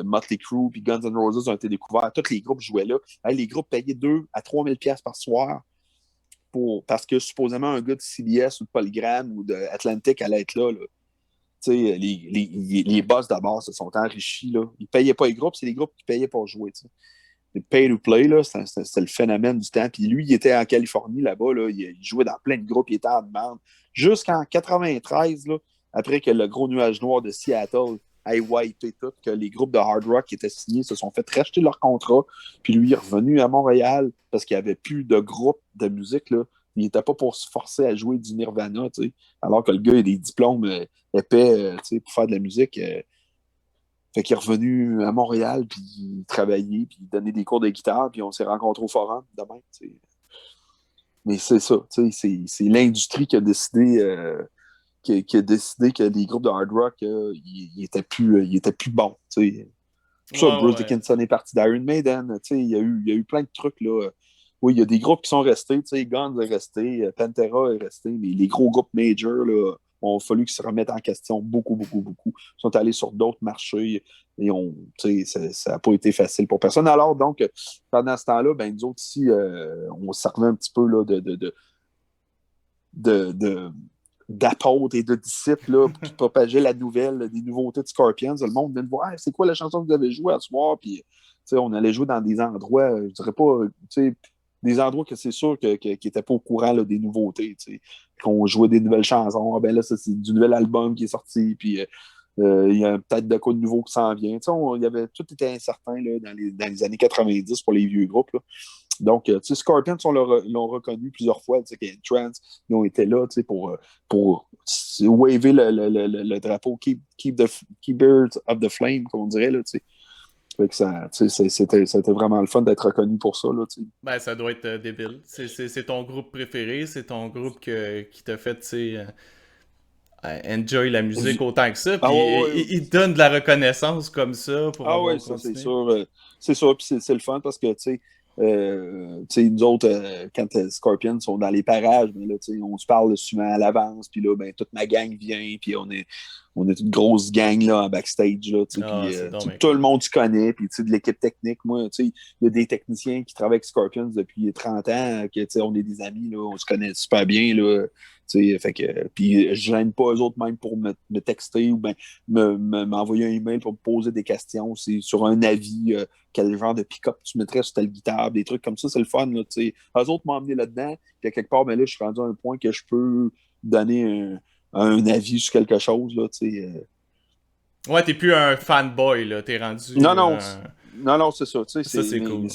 Motley Crue puis Guns N' Roses ont été découverts, tous les groupes jouaient là. Les groupes payaient 2 à 3 000 $ par soir parce que supposément un gars de CBS ou de Polygram ou d'Atlantic allait être là. Les boss d'abord se sont enrichis. Là. Ils ne payaient pas les groupes, c'est les groupes qui payaient pour jouer. T'sais. Le pay-to-play, c'était le phénomène du temps. Puis lui, il était en Californie, là-bas. Là, il jouait dans plein de groupes, il était en demande. Jusqu'en 93, là, après que le gros nuage noir de Seattle ait wipé tout, que les groupes de hard rock qui étaient signés se sont fait racheter leur contrat. Puis lui, il est revenu à Montréal parce qu'il n'y avait plus de groupe de musique. Là. Il n'était pas pour se forcer à jouer du Nirvana, alors que le gars a des diplômes épais pour faire de la musique. Fait qu'il est revenu à Montréal, puis il travaillait, puis il donnait des cours de guitare, puis on s'est rencontrés au forum demain. T'sais. Mais c'est ça, c'est l'industrie qui a décidé que les groupes de hard rock, ils étaient plus bons. T'sais. Pour ça, Bruce Dickinson est parti d'Iron Maiden. Il y a eu plein de trucs. Là. Oui, il y a des groupes qui sont restés. Guns est resté, Pantera est resté, mais les gros groupes majors là, ont fallu qu'ils se remettent en question beaucoup. Ils sont allés sur d'autres marchés et ça n'a pas été facile pour personne. Alors, donc, pendant ce temps-là, ben, nous autres ici, on servait un petit peu là, d'apôtres et de disciples là, qui propageaient la nouvelle des nouveautés de Scorpions. Le monde venait de voir c'est quoi la chanson que vous avez jouée à ce soir. Puis, on allait jouer dans des endroits, je dirais pas, des endroits que c'est sûr qui n'étaient pas au courant là, des nouveautés. Qu'on jouait des nouvelles chansons. Ah, ben là, ça, c'est du nouvel album qui est sorti. Puis, il y a peut-être de quoi de nouveau qui s'en vient. Tout était incertain là, dans les années 90 pour les vieux groupes. Là. Donc, Scorpions, on l'ont reconnu plusieurs fois. Trance, ils ont été là pour waver le drapeau Keep Birds of the Flame, comme on dirait. Là, fait que c'était vraiment le fun d'être reconnu pour ça. Là, ben, ça doit être débile. C'est ton groupe préféré, c'est ton groupe qui t'a fait enjoy la musique autant que ça, puis ils te donnent de la reconnaissance comme ça pour avoir ça c'est sûr. C'est sûr, puis c'est le fun parce que, tu sais, nous autres, quand Scorpions sont dans les parages, ben là, on se parle souvent à l'avance, puis là, ben, toute ma gang vient, puis on est une grosse gang là, en backstage, là, puis tout le monde se connaît, puis de l'équipe technique, moi, il y a des techniciens qui travaillent avec Scorpions depuis 30 ans, que on est des amis, là, on se connaît super bien, là, fait que, puis je gêne pas eux autres même pour me texter ou ben m'envoyer un email pour me poser des questions. C'est sur un avis, quel genre de pick-up tu mettrais sur telle guitare, des trucs comme ça, c'est le fun. Là, eux autres m'ont emmené là-dedans, puis à quelque part, ben là, je suis rendu à un point que je peux donner un avis sur quelque chose. Là, Ouais, t'es plus un fanboy, là, t'es rendu... Non, c'est ça. Ça, c'est cool.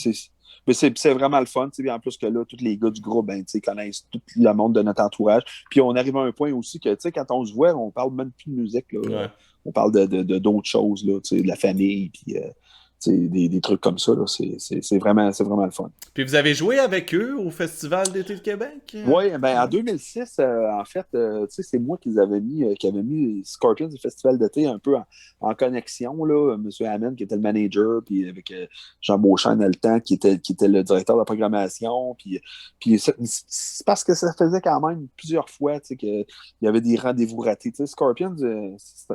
Mais c'est vraiment le fun. En plus que là, tous les gars du groupe connaissent tout le monde de notre entourage. Puis on arrive à un point aussi que quand on se voit, on parle même plus de musique. Là. Ouais. On parle d'autres choses, là, de la famille, puis des trucs comme ça. Là. C'est vraiment le fun. Puis vous avez joué avec eux au Festival d'été de Québec? Oui, ben en 2006, en fait, c'est moi qui avait mis Scorpions au Festival d'été un peu en connexion, là. M. Hammond, qui était le manager, puis avec Jean Beauchamp, dans le temps, qui était le directeur de la programmation. Puis c'est parce que ça faisait quand même plusieurs fois qu'il y avait des rendez-vous ratés. Scorpions,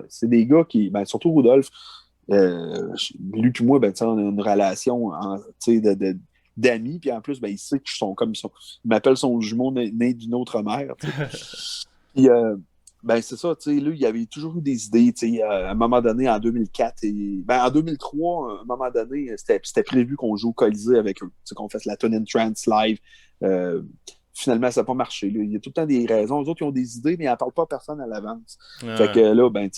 c'est des gars qui, ben, surtout Rudolph, lui et moi, ben, on a une relation d'amis, puis en plus, ben, il sait que il m'appelle son jumeau né d'une autre mère. Puis, ben, c'est ça, lui, il avait toujours eu des idées, à un moment donné, en 2004, en 2003, à un moment donné, c'était prévu qu'on joue au Colisée avec eux, qu'on fasse la Tune and Trance live. Finalement, ça n'a pas marché. Là. Il y a tout le temps des raisons. Les autres, ils ont des idées, mais ils n'en parlent pas à personne à l'avance. Ouais. Fait que là, ben,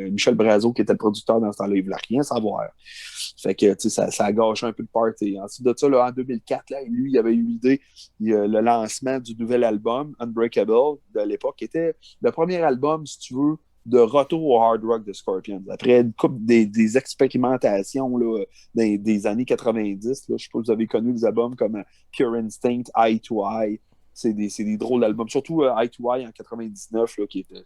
Michel Brazo, qui était le producteur dans ce temps-là, il ne voulait rien savoir. Fait que ça a gâché un peu le party. Ensuite de ça, là, en 2004, là, lui, il avait eu l'idée, le lancement du nouvel album, Unbreakable, de l'époque, qui était le premier album, si tu veux, de retour au hard rock de Scorpions. Après une couple des expérimentations là, des années 90, là, je sais pas si vous avez connu des albums comme Pure Instinct, Eye to Eye. C'est des drôles d'albums. Surtout Eye to Eye en 99, là, qui était...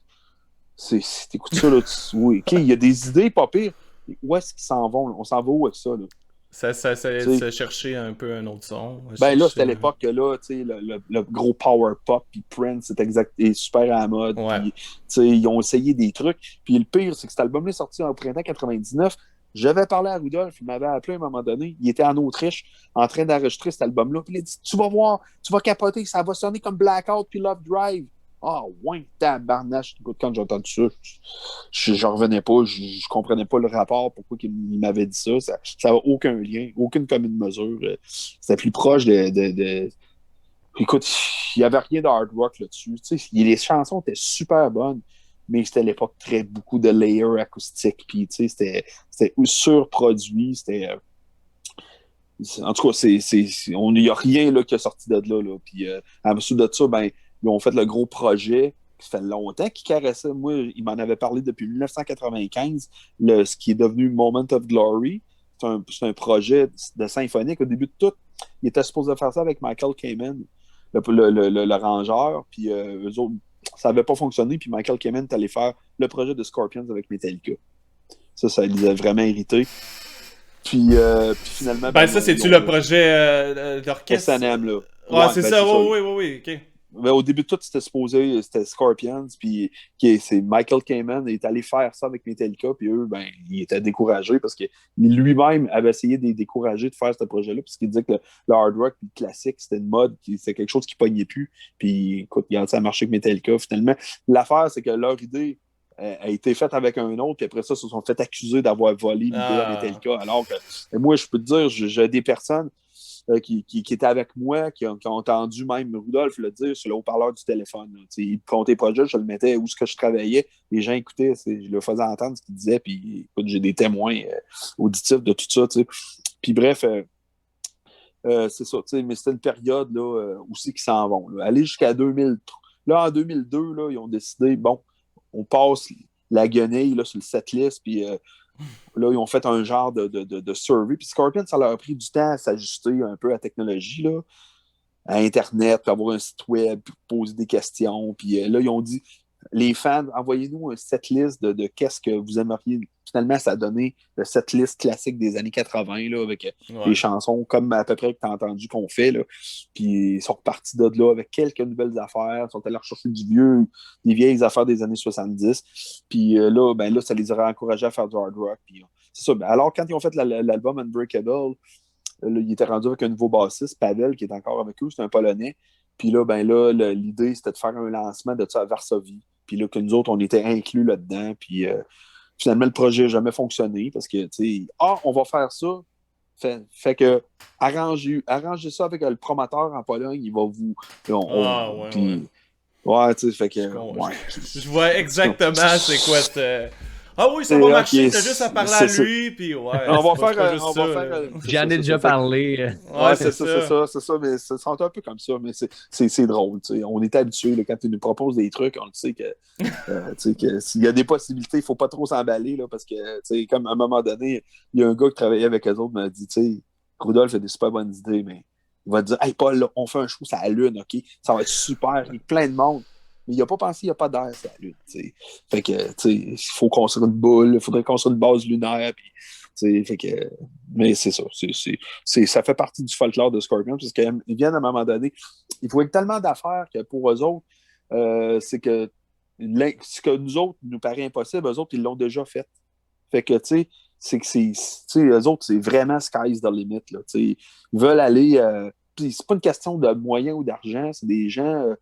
T'écoutes ça, là, oui, OK, il y a des idées pas pires. Où est-ce qu'ils s'en vont? Là? On s'en va où avec ça? Là? Ça cherchait un peu un autre son. Ben là, c'était à l'époque que là, le gros power pop, puis Prince est super à la mode. Ouais. Puis, ils ont essayé des trucs. Puis le pire, c'est que cet album-là est sorti en printemps 99. J'avais parlé à Rudolph, il m'avait appelé à un moment donné. Il était en Autriche en train d'enregistrer cet album-là. Puis il a dit, tu vas voir, tu vas capoter, ça va sonner comme Blackout puis Love Drive. Ah, ouais, tabarnache. Écoute, quand j'ai entendu ça, je revenais pas, je comprenais pas le rapport, pourquoi il m'avait dit ça. Ça n'avait aucun lien, aucune commune mesure. C'était plus proche de... Écoute, il n'y avait rien de hard rock là-dessus. Les chansons étaient super bonnes, mais c'était à l'époque beaucoup de layers acoustiques. Puis, c'était surproduit. C'était... En tout cas, il n'y a rien là, qui est sorti de là. Puis, ensuite de ça, ben, ils ont fait le gros projet. Ça fait longtemps qu'ils caressaient. Moi, il m'en avait parlé depuis 1995, ce qui est devenu Moment of Glory. C'est un projet de symphonique. Au début de tout, il était supposé faire ça avec Michael Kamen, l'arrangeur. Puis eux autres, ça n'avait pas fonctionné. Puis Michael Kamen est allé faire le projet de Scorpions avec Metallica. Ça les a vraiment irrités. Puis finalement... Ben ça, c'est-tu le projet d'orchestre? SNM, là. Ouais, c'est ça. Oui, OK. Mais au début de tout, c'était Scorpions, puis c'est Michael Kamen est allé faire ça avec Metallica, puis eux, ben, ils étaient découragés parce que lui-même avait essayé de les décourager de faire ce projet-là, parce qu'il disait que le hard rock, le classique, c'était une mode, c'était quelque chose qui pognait plus, puis écoute, ça a marché avec Metallica, finalement. L'affaire, c'est que leur idée a été faite avec un autre, puis après ça, se sont fait accuser d'avoir volé l'idée à Metallica, alors que moi, je peux te dire, j'ai des personnes qui étaient avec moi, qui ont entendu même Rudolph le dire sur le haut-parleur du téléphone. Il comptait pas juste, je le mettais où ce que je travaillais, les gens écoutaient, je le faisais entendre ce qu'il disait, puis écoute, j'ai des témoins auditifs de tout ça. Puis bref, c'est ça, mais c'était une période là, aussi qui s'en vont. Là. Aller jusqu'à 2003. Là, en 2002, là, ils ont décidé, bon, on passe la guenille là, sur le setlist, puis là, ils ont fait un genre de survey. Puis Scorpion, ça leur a pris du temps à s'ajuster un peu à la technologie, là, à Internet, puis avoir un site web, puis poser des questions. Puis là, ils ont dit, les fans, envoyez-nous un setlist de qu'est-ce que vous aimeriez. Finalement, ça a donné le setlist classique des années 80, là, avec des chansons comme à peu près que tu as entendu qu'on fait. Là. Puis ils sont repartis de là avec quelques nouvelles affaires. Ils sont allés rechercher des vieilles affaires des années 70. Puis là, ça les aurait encouragés à faire du hard rock. Puis, c'est ça. Alors, quand ils ont fait l'album Unbreakable, là, ils étaient rendus avec un nouveau bassiste, Pavel, qui est encore avec eux. C'est un Polonais. Puis là, l'idée, c'était de faire un lancement de ça à Varsovie. Puis là, que nous autres, on était inclus là-dedans. Puis finalement, le projet n'a jamais fonctionné parce que, tu sais, on va faire ça. Fait que, arrangez ça avec le promoteur en Pologne, il va vous. Ouais, tu sais, fait que. Je vois exactement c'est quoi cette. Ah oui, ça va marcher, t'as juste à parler à lui, puis ouais. On va faire. J'en ai déjà parlé. Ouais, c'est ça, mais ça sent un peu comme ça, mais c'est drôle, tu sais. On est habitué, quand tu nous proposes des trucs, on le sait que, que s'il y a des possibilités, il faut pas trop s'emballer, là, parce que, tu sais, comme à un moment donné, il y a un gars qui travaillait avec eux autres, m'a dit, tu sais, Rudolph a des super bonnes idées, mais il va te dire, hey, Paul, là, on fait un show, c'est à la Lune, OK? Ça va être super, il y a plein de monde. Mais il n'a pas pensé, il n'y a pas d'air, c'est la Lune. T'sais. Fait que, tu sais, il faut construire une boule, il faudrait construire une base lunaire. Puis, fait que, mais c'est ça. Ça fait partie du folklore de Scorpions, parce qu'ils viennent à un moment donné. Ils font tellement d'affaires que pour eux autres, c'est que ce que nous autres nous paraît impossible, eux autres, ils l'ont déjà fait. Fait que, tu sais, eux autres, c'est vraiment sky's the limit. Là, ils veulent aller. Puis c'est pas une question de moyens ou d'argent, c'est des gens.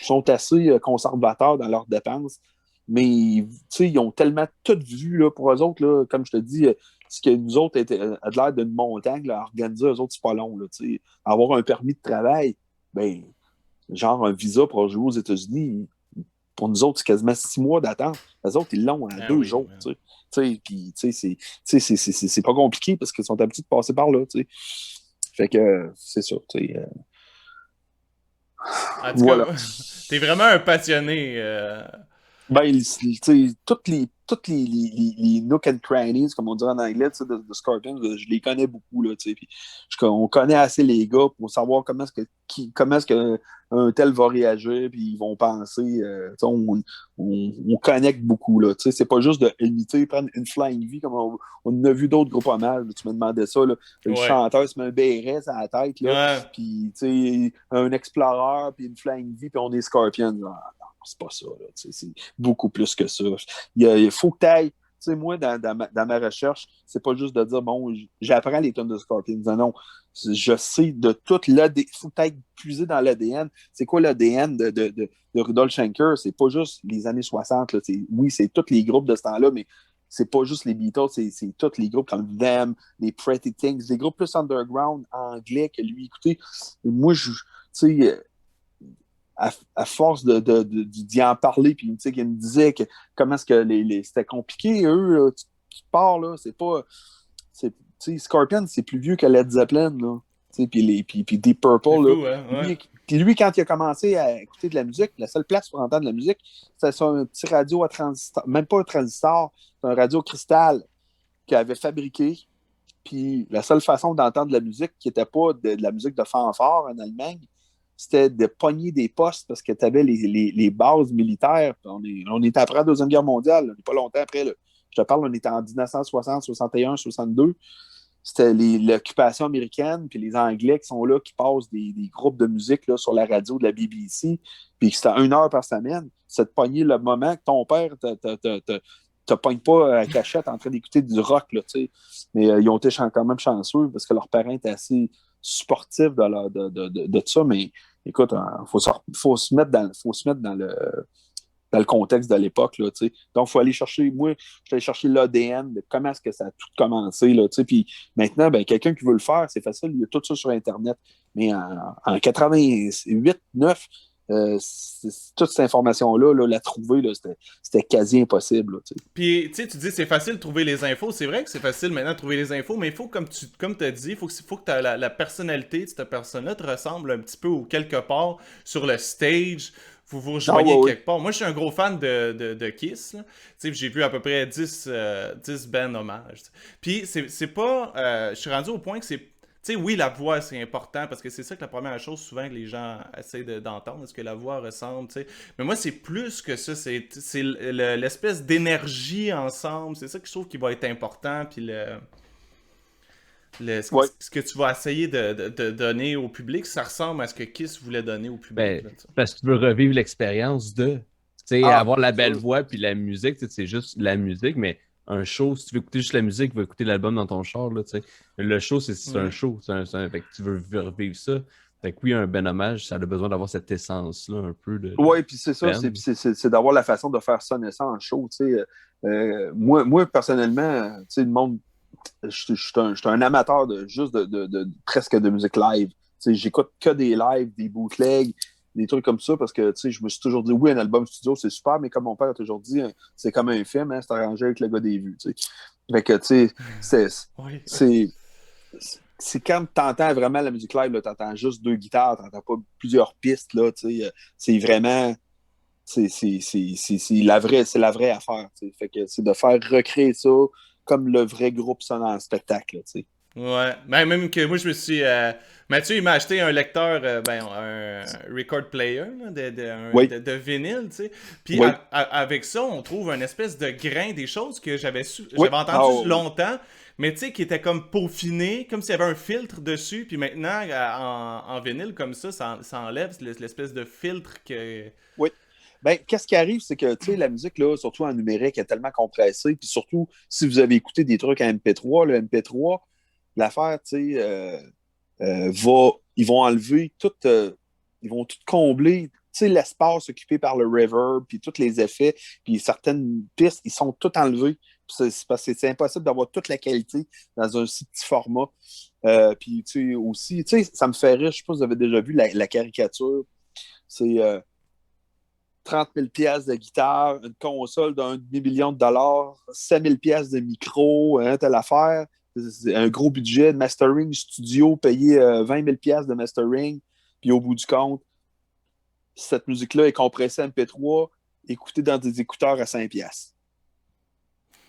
Sont assez conservateurs dans leurs dépenses, mais ils ont tellement tout vu là, pour eux autres, là, comme je te dis, ce que nous autres a de l'air d'une montagne, là, à organiser, eux autres, c'est pas long. Là, avoir un permis de travail, ben, genre un visa pour jouer aux États-Unis, pour nous autres, c'est quasiment 6 mois d'attente. Les autres, ils l'ont en 2 jours. Puis, c'est pas compliqué parce qu'ils sont habitués de passer par là. Fait que c'est ça. En tout cas, t'es vraiment un passionné. Ben, toutes les nook and crannies, comme on dirait en anglais, de Scorpions, je les connais beaucoup. Là, puis on connaît assez les gars pour savoir comment est-ce que un tel va réagir, puis ils vont penser. On connecte beaucoup. Là, c'est pas juste de imiter, prendre une Flying V, comme on a vu d'autres groupes hommages. Tu me demandais ça. Là, le chanteur se met un béret à la tête, puis un Explorer, puis une Flying V, puis on est Scorpions. C'est pas ça, là, c'est beaucoup plus que ça. Il faut que tu ailles. Moi, dans ma recherche, c'est pas juste de dire, bon, j'apprends les tonnes de Scorpions. Non, je sais de tout l'ADN. Il faut que tu ailles puiser dans l'ADN. C'est quoi l'ADN de Rudolf Schenker? C'est pas juste les années 60. Là, oui, c'est tous les groupes de ce temps-là, mais c'est pas juste les Beatles, c'est tous les groupes comme Them, les Pretty Things, les groupes plus underground anglais que lui. Écoutez, moi, tu sais, à force d'y en parler, puis il me disait que comment est-ce que c'était compliqué, eux, tu pars, là, c'est pas. Scorpion, c'est plus vieux que Led Zeppelin, là. Puis Deep Purple, là. Puis lui, quand il a commencé à écouter de la musique, la seule place pour entendre de la musique, c'était sur un petit radio à transistor, même pas un transistor, c'est un radio cristal qu'il avait fabriqué. Puis la seule façon d'entendre de la musique qui n'était pas de la musique de fanfare en Allemagne, c'était de pogner des postes parce que tu avais les bases militaires. On est après la Deuxième Guerre mondiale, on n'est pas longtemps après. Là. Je te parle, on était en 1960, 61, 62. C'était l'occupation américaine, puis les Anglais qui sont là, qui passent des groupes de musique là, sur la radio de la BBC, puis c'était 1 heure par semaine. C'est de pogner le moment que ton père te pogne pas à cachette en train d'écouter du rock. Là, mais ils ont été quand même chanceux parce que leurs parents étaient assez sportifs de ça, mais écoute, faut se mettre dans le contexte de l'époque. Là, donc, il faut aller chercher, moi, je suis allé chercher l'ADN de comment est-ce que ça a tout commencé. Là, puis maintenant, ben, quelqu'un qui veut le faire, c'est facile, il y a tout ça sur Internet. Mais en 88, 9, toute cette information-là, la trouver, là, c'était quasi impossible. Là, puis, tu dis c'est facile de trouver les infos. C'est vrai que c'est facile maintenant de trouver les infos, mais il faut, comme tu as dit, il faut que la personnalité de cette personne-là te ressemble un petit peu ou quelque part sur le stage. Vous vous rejoignez quelque part. Moi, je suis un gros fan de Kiss. J'ai vu à peu près 10 bands hommages. Puis, c'est pas... je suis rendu au point que c'est sais, oui, la voix, c'est important parce que c'est ça que la première chose souvent que les gens essaient d'entendre, est-ce que la voix ressemble, tu sais. Mais moi, c'est plus que ça, c'est l'espèce d'énergie ensemble, c'est ça que je trouve qui va être important, puis ce que tu vas essayer de donner au public, ça ressemble à ce que Kiss voulait donner au public. Ben, parce que tu veux revivre l'expérience de, tu sais, avoir la belle voix puis la musique, c'est juste la musique, mais un show, si tu veux écouter juste la musique, tu veux écouter l'album dans ton char, là, tu sais. Le show, c'est un show, fait que tu veux revivre ça. Fait que oui, un ben hommage, ça a besoin d'avoir cette essence-là, un peu de. Oui, puis c'est ça, c'est d'avoir la façon de faire sonner ça en show, tu sais. Moi, personnellement, tu sais, le monde, je suis un amateur de presque de musique live. Tu sais, j'écoute que des lives, des bootlegs, des trucs comme ça, parce que tu sais, je me suis toujours dit, oui, un album studio, c'est super, mais comme mon père a toujours dit, c'est comme un film, hein, c'est arrangé avec le gars des vues. Tu sais. Fait que, tu sais, c'est quand tu entends vraiment la musique live, tu entends juste 2 guitares, tu n'entends pas plusieurs pistes, là, tu sais, c'est vraiment... C'est la vraie affaire. T'sais. Fait que c'est de faire recréer ça comme le vrai groupe sonne en spectacle. T'sais. Ouais, ben, même que moi je me suis. Mathieu, il m'a acheté un lecteur, un record player là, de vinyle, tu sais. Puis avec ça, on trouve un espèce de grain des choses que j'avais entendu longtemps, mais tu sais, qui était comme peaufiné, comme s'il y avait un filtre dessus. Puis maintenant, en vinyle comme ça enlève l'espèce de filtre que. Oui. Ben, qu'est-ce qui arrive, c'est que, tu sais, la musique, là, surtout en numérique, est tellement compressée. Puis surtout, si vous avez écouté des trucs en MP3, le MP3, l'affaire, tu sais, ils vont enlever tout, ils vont tout combler, tu sais, l'espace occupé par le reverb, puis tous les effets, puis certaines pistes, ils sont tout enlevés. C'est parce que c'est impossible d'avoir toute la qualité dans un si petit format. Puis, tu sais, aussi, tu sais, ça me fait rire, je sais pas si vous avez déjà vu la caricature. C'est 30 000 pièces de guitare, une console d'un demi-million de dollars, 7 000 pièces de micro, hein, telle affaire. C'est un gros budget de mastering studio, payer 20 000 pièces de mastering, puis au bout du compte, cette musique-là est compressée MP3, écoutée dans des écouteurs à 5 pièces.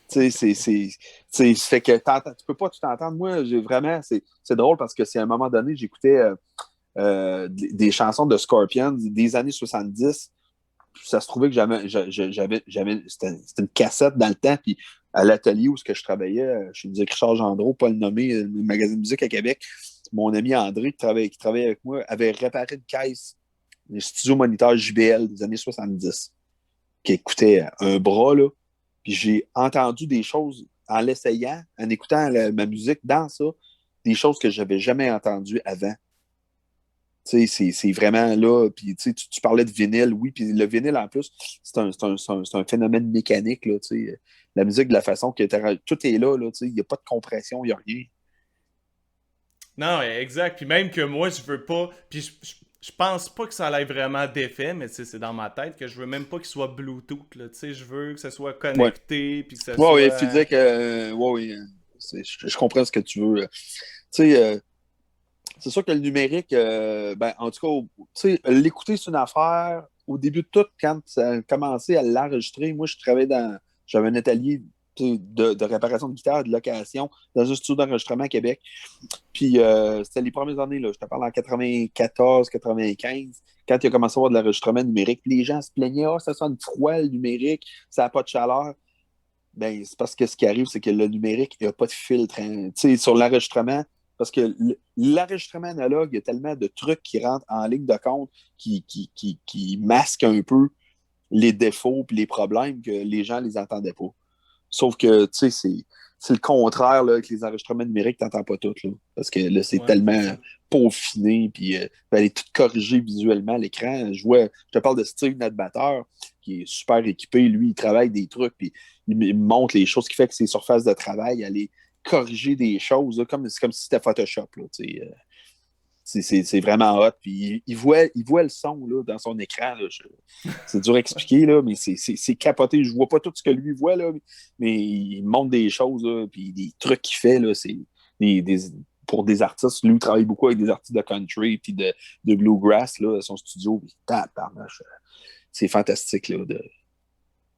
Tu sais, c'est fait que tu peux pas tout entendre. Moi, j'ai vraiment, c'est drôle parce que c'est à un moment donné, j'écoutais des chansons de Scorpions des années 70. Ça se trouvait que c'était une cassette dans le temps, puis à l'atelier où je travaillais, chez Richard Gendreau, pas le nommer, le magazine de musique à Québec, mon ami André, qui travaillait avec moi, avait réparé une caisse, un studio moniteur JBL des années 70, qui écoutait un bras, là, puis j'ai entendu des choses en l'essayant, en écoutant ma musique dans ça, des choses que je n'avais jamais entendues avant. C'est vraiment là. Puis tu parlais de vinyle, oui. Puis le vinyle, en plus, c'est un phénomène mécanique. Là, la musique, de la façon que tout est là. Il n'y a pas de compression, il n'y a rien. Non, exact. Puis même que moi, je veux pas. Puis je pense pas que ça ait vraiment d'effet, mais c'est dans ma tête que je veux même pas qu'il soit Bluetooth. Là, je veux que ça soit connecté. Puis que ça soit. Oui, tu disais que. Oui, je comprends ce que tu veux. Tu sais. C'est sûr que le numérique, en tout cas, l'écouter, c'est une affaire. Au début de tout, quand ça a commencé à l'enregistrer, moi, j'avais un atelier de réparation de guitare, de location, dans un studio d'enregistrement à Québec. Puis, c'était les premières années, là, je te parle en 94, 95, quand il a commencé à avoir de l'enregistrement numérique. Puis les gens se plaignaient, ça sonne froid, le numérique, ça n'a pas de chaleur. Ben, c'est parce que ce qui arrive, c'est que le numérique, il n'y a pas de filtre. Hein. Sur l'enregistrement, parce que l'enregistrement analogue, il y a tellement de trucs qui rentrent en ligne de compte qui masquent un peu les défauts et les problèmes que les gens ne les entendaient pas. Sauf que, tu sais, c'est le contraire, là, avec les enregistrements numériques, tu n'entends pas tout. Là, parce que là, c'est tellement peaufiné, puis il fallait tout corriger visuellement l'écran. Je te parle de Steve, notre batteur, qui est super équipé. Lui, il travaille des trucs, puis il me montre les choses qui fait que ses surfaces de travail, elle est corriger des choses, là, c'est comme si c'était Photoshop. Là, c'est vraiment hot. Puis il voit le son là, dans son écran. Là, c'est dur à expliquer, là, mais c'est capoté. Je vois pas tout ce que lui voit, là, mais il montre des choses, là, puis des trucs qu'il fait. Là, c'est pour des artistes. Lui, il travaille beaucoup avec des artistes de country puis de bluegrass, là, son studio. C'est fantastique. Là,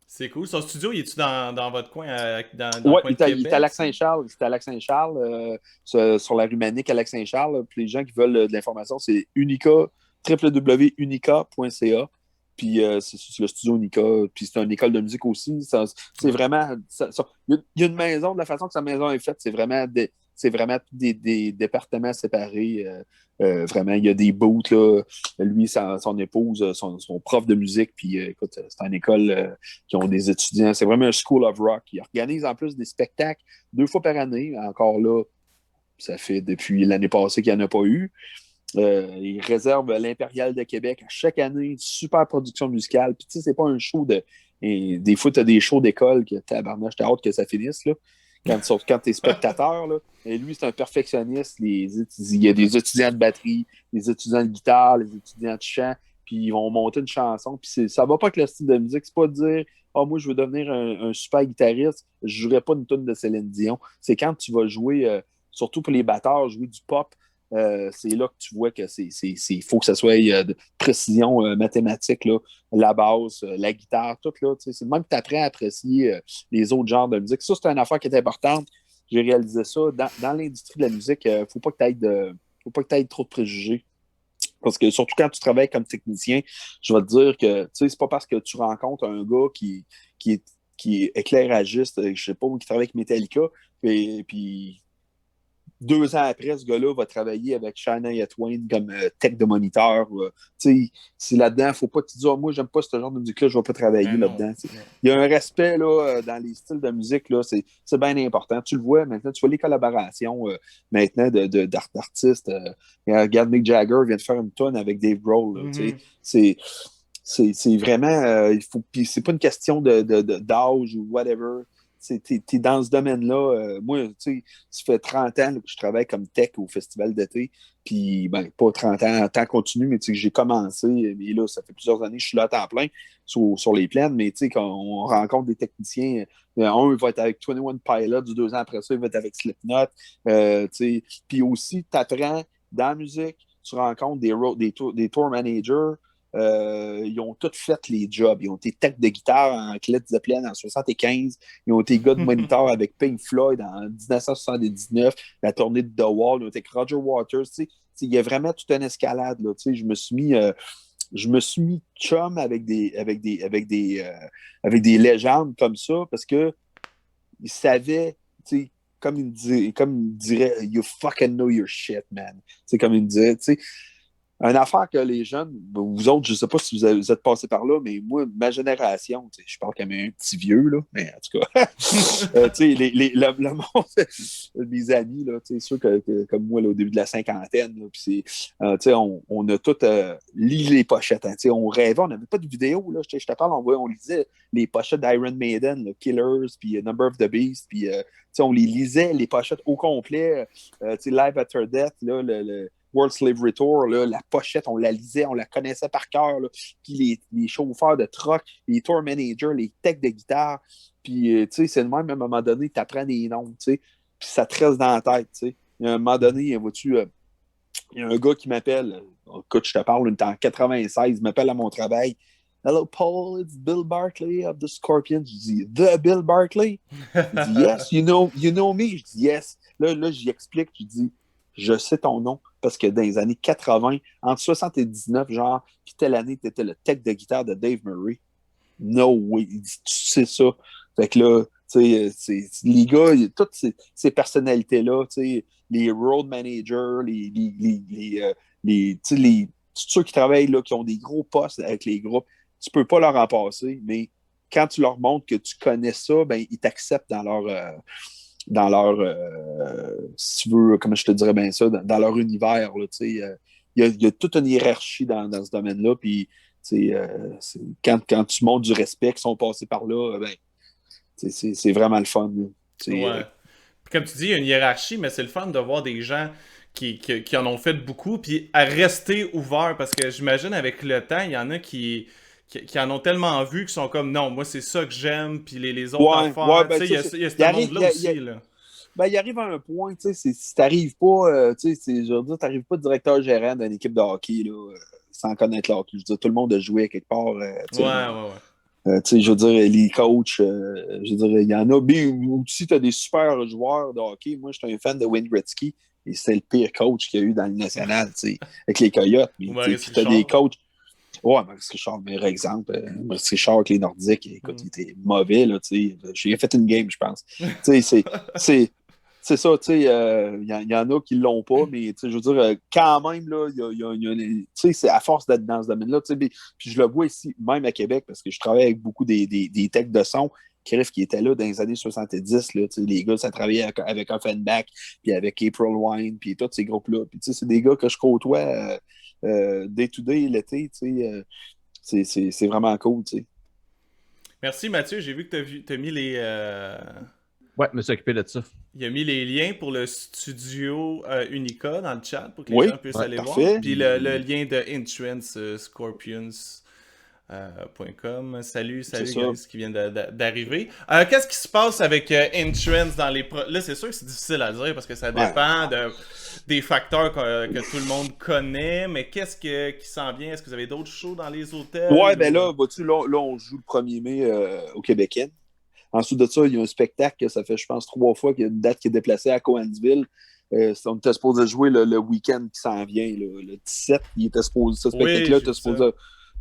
C'est cool. Son studio, il est-tu dans votre coin, dans le Oui, coin de Québec? Il est à Lac-Saint-Charles. C'est à Lac-Saint-Charles, sur la rue Manic à Lac-Saint-Charles. Puis les gens qui veulent de l'information, c'est www.unica.ca. Puis c'est le studio Unica. Puis c'est une école de musique aussi. C'est vraiment... Il y a une maison, de la façon que sa maison est faite, c'est vraiment des départements séparés. Vraiment, il y a des booths, là. Lui, son épouse, son prof de musique, puis écoute, c'est une école qui ont des étudiants. C'est vraiment un school of rock. Ils organisent en plus des spectacles 2 fois par année. Encore là, ça fait depuis l'année passée qu'il n'y en a pas eu. Ils réservent l'Impérial de Québec à chaque année, une super production musicale. Puis tu sais, c'est pas un show de... Et des fois, tu as des shows d'école que tabarnage, t'as hâte que ça finisse, là. Quand tu es spectateur, là. Et lui, c'est un perfectionniste. Il y a des étudiants de batterie, des étudiants de guitare, des étudiants de chant, puis ils vont monter une chanson. Puis ça va pas avec le style de musique. C'est pas de dire moi, je veux devenir un super guitariste, je jouerai pas une tune de Céline Dion. C'est quand tu vas jouer, surtout pour les batteurs, jouer du pop. C'est là que tu vois que faut que ça soit de précision mathématique, là, la basse, la guitare, tout là. C'est le même que tu apprends à apprécier les autres genres de musique. Ça, c'est une affaire qui est importante. J'ai réalisé ça. Dans l'industrie de la musique, faut pas que tu aies trop de préjugés. Parce que surtout quand tu travailles comme technicien, je vais te dire que c'est pas parce que tu rencontres un gars qui est éclairagiste, je sais pas, qui travaille avec Metallica, puis 2 ans après, ce gars-là va travailler avec Shania Twain comme tech de moniteur. C'est là-dedans, faut pas te dire moi, j'aime pas ce genre de musique-là, je vais pas travailler là-dedans. Il y a un respect là, dans les styles de musique, là, c'est bien important. Tu le vois maintenant, tu vois les collaborations maintenant d'artistes. Regarde, Mick Jagger vient de faire une tonne avec Dave Grohl. C'est vraiment. Puis c'est pas une question d'âge ou whatever. T'es dans ce domaine-là. Moi, ça fait 30 ans là, que je travaille comme tech au festival d'été. Puis, ben, pas 30 ans en temps continu, mais j'ai commencé. Et là, ça fait plusieurs années que je suis là à temps plein sur les plaines. Mais quand on rencontre des techniciens, un va être avec 21 Pilots, 2 ans après ça, il va être avec Slipknot. Puis aussi, tu apprends dans la musique, tu rencontres des tour managers. Ils ont tous fait les jobs. Ils ont été tech de guitare en Led Zeppelin en 75. Ils ont été gars de moniteur avec Pink Floyd en 1979, la tournée de The Wall. Ils ont été avec Roger Waters. Il y a vraiment toute une escalade. Là, je me suis mis chum avec des légendes comme ça parce que ils savaient, comme il dirait, you fucking know your shit, man. Comme il me disait, une affaire que les jeunes, vous autres, je ne sais pas si vous êtes passés par là, mais moi, ma génération, je parle comme un petit vieux, là, mais en tout cas, le monde, mes amis, là, ceux comme moi, là, au début de la cinquantaine, là, on a tous lu les pochettes. Hein, on rêvait, on n'avait pas de vidéo. Là, je te parle, on lisait les pochettes d'Iron Maiden, là, Killers, puis Number of the Beast, puis on les lisait, les pochettes au complet, Live After Death, là, le World Slavery Tour, là, la pochette, on la lisait, on la connaissait par cœur. Puis les chauffeurs de truck, les tour managers, les techs de guitare. Puis, c'est le même, à un moment donné, tu apprends des noms, puis ça te reste dans la tête, Il y a un moment donné, vois-tu, il y a un gars qui m'appelle, écoute, je te parle, on est en 96, il m'appelle à mon travail. Hello, Paul, it's Bill Barclay of the Scorpions. Je dis, The Bill Barclay? Il dit, yes, you know me. Je dis, yes. Là j'y explique, je dis, je sais ton nom parce que dans les années 80, entre 79, genre, puis telle année, tu étais le tech de guitare de Dave Murray. No way. Il dit, tu sais ça. Fait que là, tu sais, les gars, toutes ces personnalités-là, tu sais, les road managers, tous ceux qui travaillent, là, qui ont des gros postes avec les groupes, tu peux pas leur en passer, mais quand tu leur montres que tu connais ça, ben, ils t'acceptent dans leur si tu veux, comment je te dirais bien ça, dans leur univers. Il y a toute une hiérarchie dans ce domaine-là. Puis, quand tu montres du respect, qui sont passés par là, ben, c'est vraiment le fun. Ouais. Comme tu dis, il y a une hiérarchie, mais c'est le fun de voir des gens qui en ont fait beaucoup, puis à rester ouverts, parce que j'imagine avec le temps, il y en a qui en ont tellement vu qu'ils sont comme non, moi c'est ça que j'aime, puis les autres affaires. Ben, il y a ce monde-là aussi. Là. Ben, il arrive à un point, si t'arrives pas, je veux dire, t'arrives pas directeur gérant d'une équipe de hockey là, sans connaître le hockey. Je veux dire, tout le monde a joué à quelque part. Ouais. Je veux dire, les coachs, je veux dire, il y en a. Ou si tu as des super joueurs de hockey, moi, je suis un fan de Wayne Gretzky, et c'est le pire coach qu'il y a eu dans le national, avec les Coyotes. Mais tu as des coachs. Ouais, Maurice Richard, meilleur exemple. Maurice Richard avec les Nordiques, écoute, il était mauvais, là, j'ai fait une game, je pense. C'est ça, il y en a qui ne l'ont pas, mais je veux dire, quand même, là, c'est à force d'être dans ce domaine-là. Puis je le vois ici, même à Québec, parce que je travaille avec beaucoup des techs de son qui étaient là dans les années 70. Là, les gars, ça travaillait avec Offenbach, puis avec April Wine, puis tous ces groupes-là. Puis c'est des gars que je côtoie day-to-day l'été. C'est vraiment cool. Merci Mathieu, j'ai vu que tu as mis les. Ouais, je me suis occupé de ça. Il a mis les liens pour le studio Unica dans le chat pour que les gens puissent aller parfait. voir. Puis le lien de Insurance Scorpions.com. Salut guys qui viennent d'arriver. Qu'est-ce qui se passe avec Insurance dans les... Là, c'est sûr que c'est difficile à dire parce que ça dépend des facteurs que tout le monde connaît, mais qu'est-ce qui s'en vient? Est-ce que vous avez d'autres shows dans les hôtels? Ouais, ben là, là, on joue le 1er mai au Québécois. Ensuite de ça, il y a un spectacle que ça fait, je pense, 3 fois qu'il y a une date qui est déplacée à Coansville. On était supposé jouer le week-end qui s'en vient, le 17. Ce spectacle-là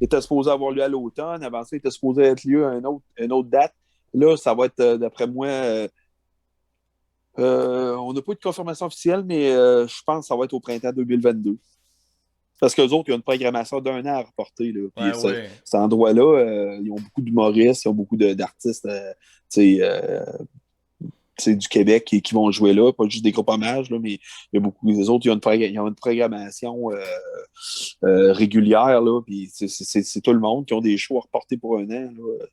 était supposé avoir lieu à l'automne. Avant ça, il était supposé être lieu à une autre date. Là, ça va être, d'après moi, on n'a pas eu de confirmation officielle, mais je pense que ça va être au printemps 2022. Parce qu'eux autres, ils ont une programmation d'1 an à reporter. Là. Puis cet endroit-là, ils ont beaucoup d'humoristes, ils ont beaucoup d'artistes du Québec qui vont jouer là, pas juste des groupes hommages, là, mais il y a beaucoup des autres, ils ont une programmation régulière, là, puis c'est tout le monde qui ont des shows à reporter pour 1 an là,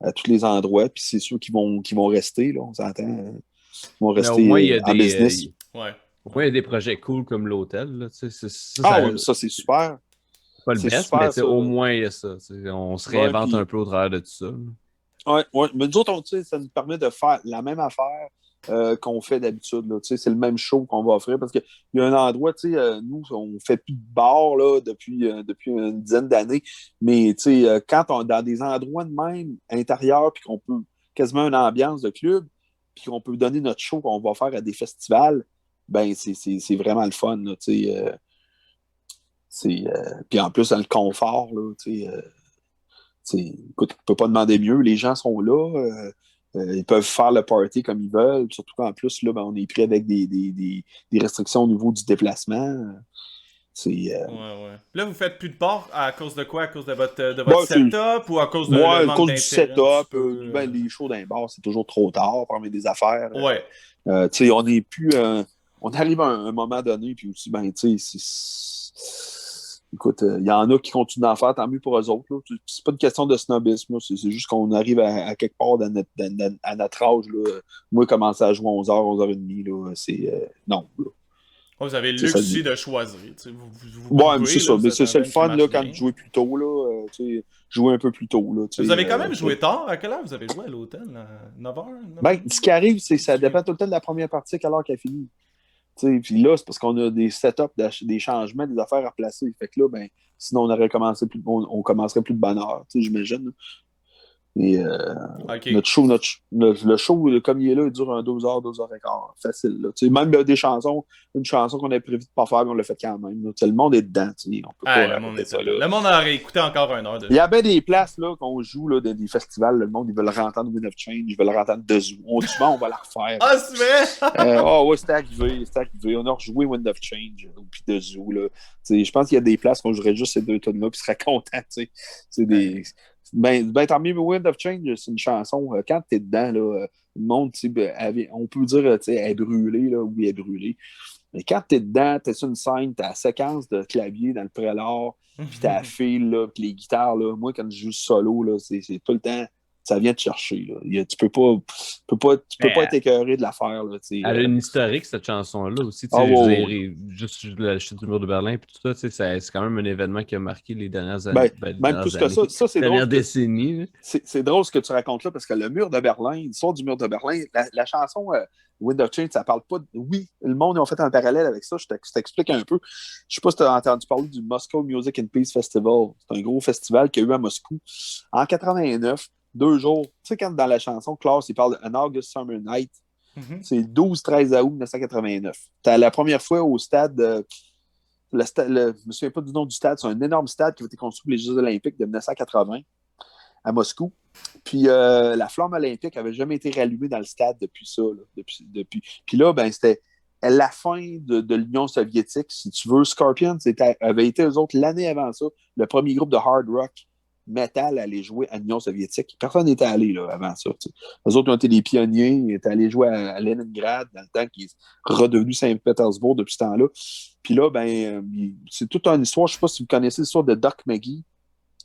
à tous les endroits, puis c'est ceux qui vont rester, là, on s'entend, qui vont rester en business. Pourquoi il y a des projets cool comme l'hôtel? Ça, c'est super. Pas le best, super, mais au moins il y a ça. On se réinvente un peu au travers de tout ça. Oui, mais nous autres, ça nous permet de faire la même affaire qu'on fait d'habitude. C'est le même show qu'on va offrir parce qu'il y a un endroit, nous, on ne fait plus de bar là, depuis une dizaine d'années, mais quand on est dans des endroits de même intérieurs, puis qu'on peut quasiment une ambiance de club, puis qu'on peut donner notre show qu'on va faire à des festivals, ben c'est vraiment le fun. Là, puis en plus, dans le confort, là, écoute, on ne peut pas demander mieux. Les gens sont là. Ils peuvent faire le party comme ils veulent. Surtout qu'en plus, là, ben, on est pris avec des restrictions au niveau du déplacement. Là, vous faites plus de bar à cause de quoi? À cause de votre setup ou à cause de à cause du setup. Les shows d'un bar, c'est toujours trop tard pour mettre des affaires. On est plus... on arrive à un moment donné, puis aussi, écoute, il y en a qui continuent d'en faire, tant mieux pour eux autres. Là. C'est pas une question de snobisme, c'est juste qu'on arrive à quelque part à notre âge. Là. Moi, commencer à jouer à 11h, 11h30, là, c'est... non. Là. Vous avez le luxe aussi de choisir. Mais c'est ça. Mais c'est le fun là, quand vous jouez plus tôt. Là, jouer un peu plus tôt. Là, vous avez quand même joué tard. À quelle heure vous avez joué à l'hôtel? 9h? Ce qui arrive, c'est que ça dépend tout le temps de la première partie à quelle heure qu'elle finit. Puis là, c'est parce qu'on a des setups, des changements, des affaires à replacer. Fait que là, sinon, on commencerait plus de bonne heure, j'imagine. Et notre show, le show, comme il est là, il dure 2h, 2h15. Facile. Là. Même des chansons, une chanson qu'on avait prévu de ne pas faire, mais on l'a fait quand même. Là. Le monde est dedans. On peut pas le monde est ça, le monde aurait écouté encore 1 heure. Il y a bien des places là, qu'on joue là, dans des festivals. Le monde, ils veulent entendre Wind of Change, ils veulent entendre The Zoo. On dit on va la refaire. Ah, c'est vrai? Ouais, c'était arrivé. On a rejoué Wind of Change puis The Zoo. Là. Je pense qu'il y a des places qu'on jouerait juste ces 2 tonnes-là puis seraient contents. C'est des. Tant mieux, Wind of Change, c'est une chanson. Quand t'es dedans, là, le monde, on peut dire, elle est brûlée, là, oui, elle est brûlée. Mais quand t'es dedans, t'es sur une scène, t'as la séquence de clavier dans le prélat, puis t'as la file, là, puis les guitares, là. Moi, quand je joue solo, là, c'est tout le temps ça vient te chercher. Là. Tu peux pas être écœuré de la faire. Là, elle a une historique, cette chanson-là aussi. Juste la chute du mur de Berlin et tout ça, c'est quand même un événement qui a marqué les dernières années. Même plus que ça, c'est drôle. Décennies. C'est drôle ce que tu racontes là, parce que le mur de Berlin, l'histoire du mur de Berlin, la chanson Wind of Change, ça parle pas de... Oui, le monde a fait un parallèle avec ça, je t'explique un peu. Je sais pas si tu as entendu parler du Moscow Music and Peace Festival. C'est un gros festival qu'il y a eu à Moscou. En 89, 2 jours, tu sais, quand dans la chanson, Klaus, il parle d'An August Summer Night, c'est 12-13 août 1989. C'était la première fois au stade... je ne me souviens pas du nom du stade, c'est un énorme stade qui a été construit pour les Jeux olympiques de 1980 à Moscou. Puis la flamme olympique n'avait jamais été rallumée dans le stade depuis ça. Là, depuis. Puis là, c'était la fin de l'Union soviétique, si tu veux. Scorpions avait été, eux autres, l'année avant ça, le premier groupe de hard rock metal à aller jouer à l'Union soviétique. Personne n'était allé là, avant ça. T'sais. Eux autres ont été les pionniers, ils étaient allés jouer à Leningrad dans le temps qui est redevenu Saint-Pétersbourg depuis ce temps-là. Puis là, c'est toute une histoire. Je ne sais pas si vous connaissez l'histoire de Doc McGhee,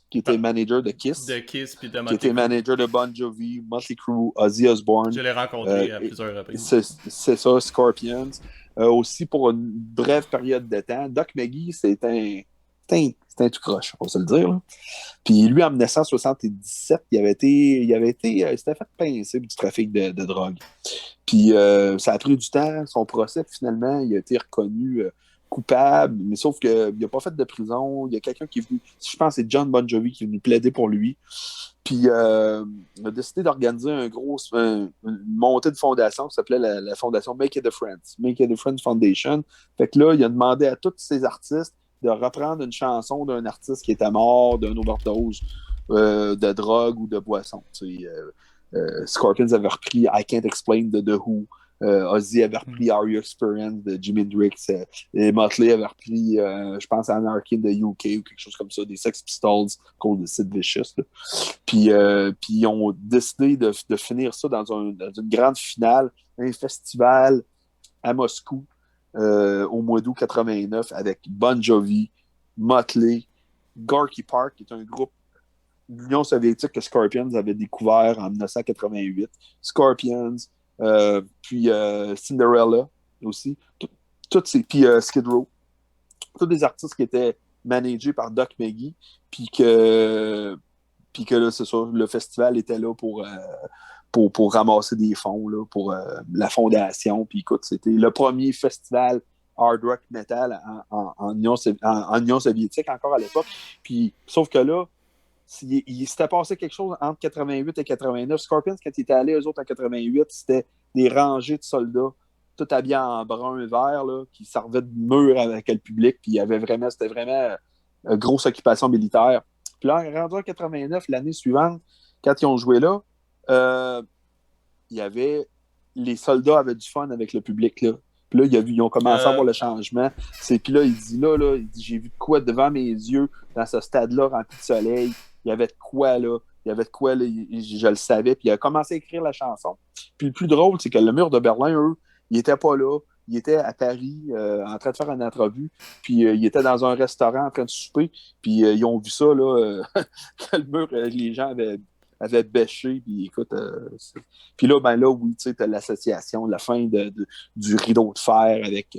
qui était manager de Kiss. De Kiss, puis de Motley Crue. Qui était manager de Bon Jovi, Motley Crue, Ozzy Osbourne. Je l'ai rencontré à plusieurs reprises. C'est ça, Scorpions. Aussi, pour une brève période de temps, Doc McGhee, c'était un tout croche, on va se le dire. Là. Puis lui, en 1977, il s'était fait pincer du trafic de drogue. Puis ça a pris du temps. Son procès, finalement, il a été reconnu coupable, mais sauf qu'il n'a pas fait de prison. Il y a quelqu'un qui est venu, je pense que c'est John Bon Jovi qui est venu plaider pour lui. Puis il a décidé d'organiser une montée de fondation qui s'appelait la fondation Make It a Friends, Make It a Friends Foundation. Fait que là, il a demandé à tous ces artistes de reprendre une chanson d'un artiste qui était mort d'une overdose de drogue ou de boisson. Scorpions avait repris I Can't Explain de The Who. Ozzy avait repris Are You Experienced de Jimi Hendrix. Et Motley avait repris, je pense, Anarchy in the UK ou quelque chose comme ça, des Sex Pistols, cause de Sid Vicious. Puis ils ont décidé de finir ça dans une grande finale, un festival à Moscou au mois d'août 89 avec Bon Jovi, Motley, Gorky Park, qui est un groupe de l'Union soviétique que Scorpions avait découvert en 1988. Scorpions, puis Cinderella aussi. Puis Skid Row. Tous des artistes qui étaient managés par Doc McGhee. Puis que là, c'est ça, le festival était là pour ramasser des fonds là, pour la fondation. Puis écoute, c'était le premier festival hard rock metal en Union soviétique encore à l'époque. Puis, sauf que là, il s'était passé quelque chose entre 88 et 89. Scorpions, quand ils étaient allés, eux autres, en 88, c'était des rangées de soldats, tout habillés en brun et vert, là, qui servaient de mur avec le public. Puis c'était vraiment une grosse occupation militaire. Puis là, rendu en 89, l'année suivante, quand ils ont joué là, les soldats avaient du fun avec le public, là. Puis là, ils ont commencé à voir le changement. Puis là, il dit, j'ai vu de quoi devant mes yeux, dans ce stade-là, rempli de soleil. Il y avait de quoi, là. Je le savais. Puis il a commencé à écrire la chanson. Puis le plus drôle, c'est que le mur de Berlin, eux, ils n'étaient pas là. Ils étaient à Paris, en train de faire une entrevue. Puis ils étaient dans un restaurant en train de souper. Puis ils ont vu ça, là, que le mur, les gens avaient bêché. Puis écoute, puis là, oui, tu sais, t'as l'association, la fin du rideau de fer avec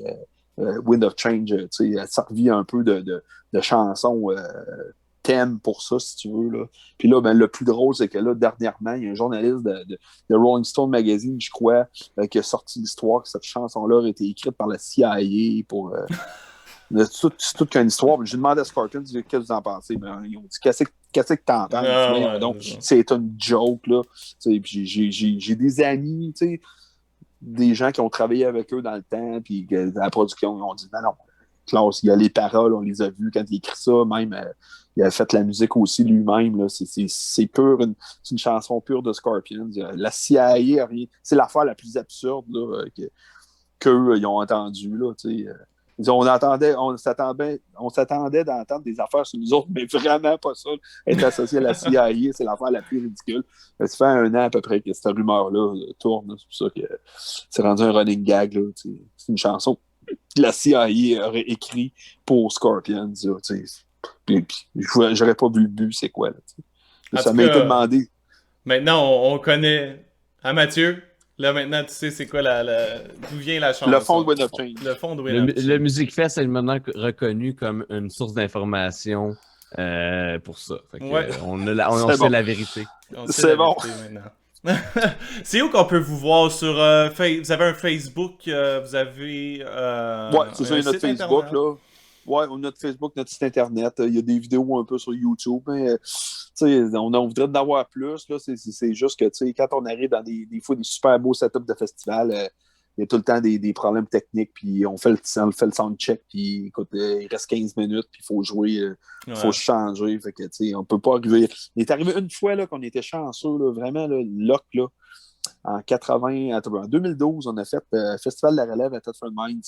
Wind of Change, tu sais, elle servi un peu de chanson thème pour ça, si tu veux. Là. Puis là, le plus drôle, c'est que là, dernièrement, il y a un journaliste de Rolling Stone Magazine, je crois, qui a sorti l'histoire que cette chanson-là a été écrite par la CIA pour... c'est toute qu'une histoire. J'ai demandé à Scorpions qu'est-ce que vous en pensez. Ils ont dit qu'est-ce que t'en penses? Donc, c'est une joke. Là. J'ai des amis, des gens qui ont travaillé avec eux dans le temps, puis la production, ils ont dit non, Klaus, il y a les paroles, on les a vues quand il écrit ça, même il a fait la musique aussi lui-même. Là. C'est pur, c'est une chanson pure de Scorpions. La CIA a rien. C'est l'affaire la plus absurde là, qu'eux ils ont entendue. Là, on s'attendait d'entendre des affaires sur nous autres, mais vraiment pas ça. Être associé à la CIA, c'est l'affaire la plus ridicule. Ça fait 1 an à peu près que cette rumeur-là tourne. Là. C'est pour ça que c'est rendu un running gag. Là, c'est une chanson que la CIA aurait écrit pour Scorpions. Là, puis j'aurais pas vu le but, c'est quoi. Là, ça m'a été demandé. Maintenant, on connaît. Hein, Mathieu? Là, maintenant, tu sais c'est quoi d'où vient la chanson. Le fond de Wind of Change. Le fond de Wind of Change. Le Music Fest est maintenant reconnu comme une source d'information pour ça. Fait que, on sait la vérité. C'est bon. C'est où qu'on peut vous voir sur... vous avez un Facebook, vous avez... ouais, c'est ça, notre Facebook, internet. Là. Ouais, notre Facebook, notre site Internet. Il y a des vidéos un peu sur YouTube, mais on voudrait en avoir plus. Là. C'est juste que quand on arrive dans des fois des super beaux setups de festival, il y a tout le temps des problèmes techniques, puis on fait le soundcheck, puis écoute, il reste 15 minutes, puis il faut jouer, il faut changer. Fait que, on peut pas arriver. Il est arrivé une fois là, qu'on était chanceux, là, vraiment, là, lock, là, en 2012, on a fait le Festival de la Relève à Thetford Mines.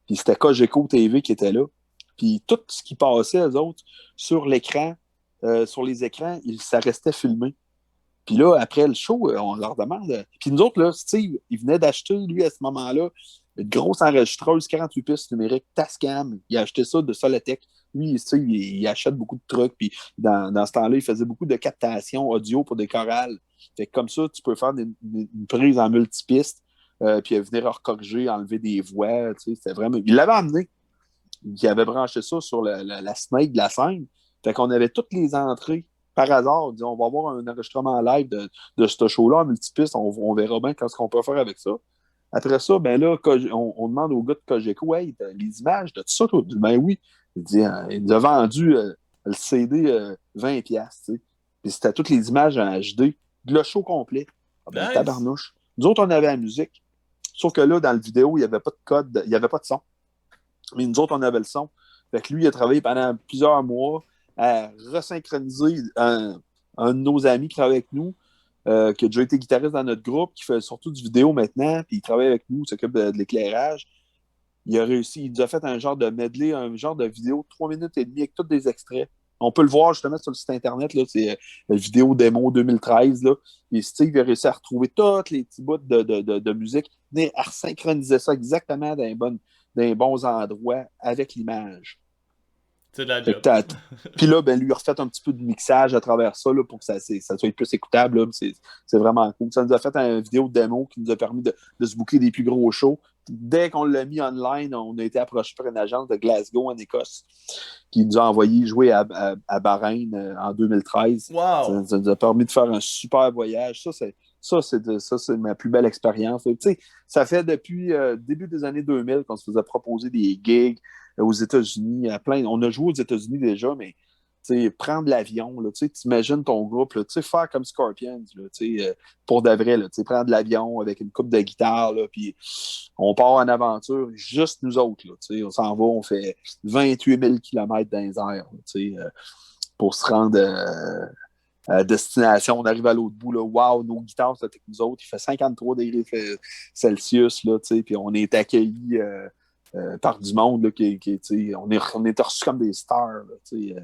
Puis c'était Cogeco TV qui était là. Puis tout ce qui passait, eux autres, sur l'écran, sur les écrans, ça restait filmé. Puis là, après le show, on leur demande. Puis nous autres, là, Steve, il venait d'acheter, lui, à ce moment-là, une grosse enregistreuse 48 pistes numériques Tascam. Il a acheté ça de Solotech. Lui, Steve, il achète beaucoup de trucs. Puis dans ce temps-là, il faisait beaucoup de captation audio pour des chorales. Fait que comme ça, tu peux faire une prise en multipiste, puis venir corriger, enlever des voix. C'était vraiment... Il l'avait amené. Il avait branché ça sur la snake de la scène. Fait qu'on avait toutes les entrées par hasard. On dit, on va avoir un enregistrement live de ce show-là en multipiste. On verra bien ce qu'on peut faire avec ça. Après ça, ben là, on demande au gars de Cogeco, hey, les images de tout ça, toi? Ben oui. Il dit, il nous a vendu le CD 20$. Puis c'était toutes les images en HD, le show complet. Ah ben, nice. Tabarnouche. Nous autres, on avait la musique. Sauf que là, dans la vidéo, il n'y avait pas de code, il n'y avait pas de son. Mais nous autres, on avait le son. Fait que lui, il a travaillé pendant plusieurs mois à resynchroniser un de nos amis qui travaille avec nous, qui a déjà été guitariste dans notre groupe, qui fait surtout du vidéo maintenant, puis il travaille avec nous, il s'occupe de l'éclairage. Il a réussi, il nous a fait un genre de medley, un genre de vidéo de 3 minutes et demie avec tous des extraits. On peut le voir justement sur le site internet, là, c'est la vidéo démo 2013. Là. Et Steve a réussi à retrouver tous les petits bouts de musique, venir à synchroniser ça exactement dans les bons endroits avec l'image. C'est de la job. Puis là, ben, lui, il a refait un petit peu de mixage à travers ça là, pour que ça soit plus écoutable. Là. C'est vraiment cool. Ça nous a fait une vidéo de démo qui nous a permis de se booker des plus gros shows. Dès qu'on l'a mis online, on a été approché par une agence de Glasgow en Écosse qui nous a envoyé jouer à Bahreïn en 2013. Wow. Ça nous a permis de faire un super voyage. Ça, c'est ma plus belle expérience. Ça fait depuis début des années 2000 qu'on se faisait proposer des gigs aux États-Unis. On a joué aux États-Unis déjà, mais prendre l'avion, t'imagines ton groupe, là, faire comme Scorpions, là, pour de vrai, là, prendre l'avion avec une coupe de guitare, puis on part en aventure, juste nous autres. Là, on s'en va, on fait 28 000 km dans les airs pour se rendre à destination. On arrive à l'autre bout, là, wow, nos guitares, c'est avec nous autres, il fait 53 degrés Celsius, là, puis on est accueillis par du monde, là, on est reçus comme des stars, là,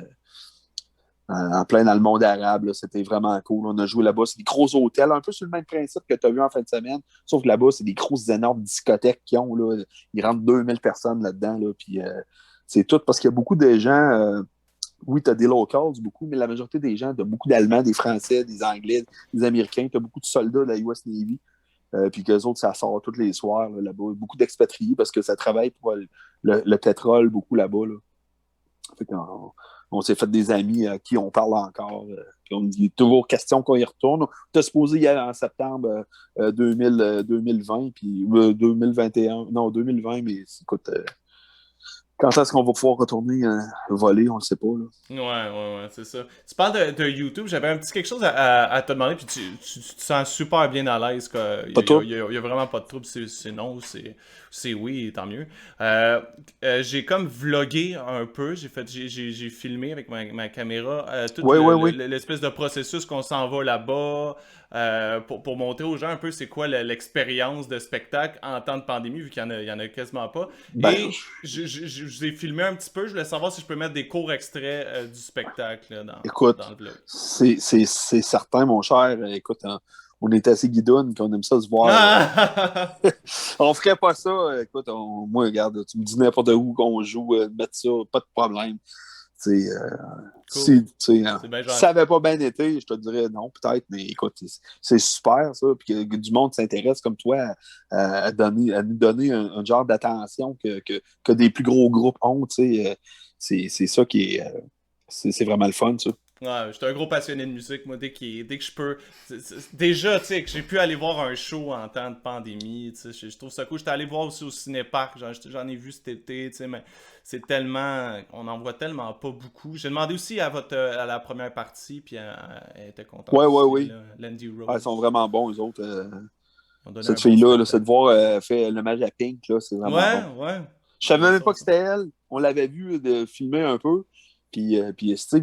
en plein dans le monde arabe. Là, c'était vraiment cool. On a joué là-bas. C'est des gros hôtels, un peu sur le même principe que tu as vu en fin de semaine. Sauf que là-bas, c'est des grosses, énormes discothèques qu'ils ont. Là. Ils rentrent 2000 personnes là-dedans. Là, puis, c'est tout parce qu'il y a beaucoup de gens. Oui, tu as des locals, beaucoup, mais la majorité des gens, tu as beaucoup d'Allemands, des Français, des Anglais, des Américains. Tu as beaucoup de soldats de la US Navy. Puis qu'eux autres, ça sort tous les soirs là-bas. Beaucoup d'expatriés parce que ça travaille pour le pétrole beaucoup là-bas. Là. Fait on s'est fait des amis à qui on parle encore. Puis on dit toujours question qu'on y retourne. On était supposé y aller en septembre 2020, puis 2021. Non, 2020, mais écoute, quand est-ce qu'on va pouvoir retourner voler, on ne le sait pas. Là. Ouais, c'est ça. Tu parles de YouTube, j'avais un petit quelque chose à te demander, puis tu te sens super bien à l'aise. Il y a vraiment pas de trouble, c'est non, c'est oui, tant mieux. J'ai comme vlogué un peu, j'ai filmé avec ma caméra tout l'espèce de processus qu'on s'en va là-bas, pour montrer aux gens un peu c'est quoi l'expérience de spectacle en temps de pandémie, vu qu'il y en a quasiment pas. Et je vous ai filmé un petit peu, je voulais savoir si je peux mettre des courts extraits du spectacle là, dans le vlog. C'est certain, mon cher. Écoute, on est assez guidoune qu'on aime ça se voir. On ferait pas ça. Écoute, moi, regarde, tu me dis n'importe où qu'on joue, mettre ça, pas de problème. Si ça n'avait pas bien été, je te dirais non, peut-être, mais écoute, c'est super ça, puis que du monde s'intéresse comme toi à nous donner un genre d'attention que des plus gros groupes ont, c'est ça qui est. C'est vraiment le fun, ça. Ouais, j'étais un gros passionné de musique, moi, dès que je peux. Déjà, tu sais, que j'ai pu aller voir un show en temps de pandémie, tu sais, je trouve ça cool. J'étais allé voir aussi au cinéparc, j'en ai vu cet été, tu sais, mais c'est tellement. On en voit tellement pas beaucoup. J'ai demandé aussi à la première partie, puis elle était contente aussi, là, Landy Rose. Ils sont vraiment bons, eux autres. Cette fille-là, c'est de voir faire l'hommage à Pink, là, c'est vraiment bon. Ouais. Je savais même pas que c'était elle. On l'avait vu de filmer un peu. Puis Steve,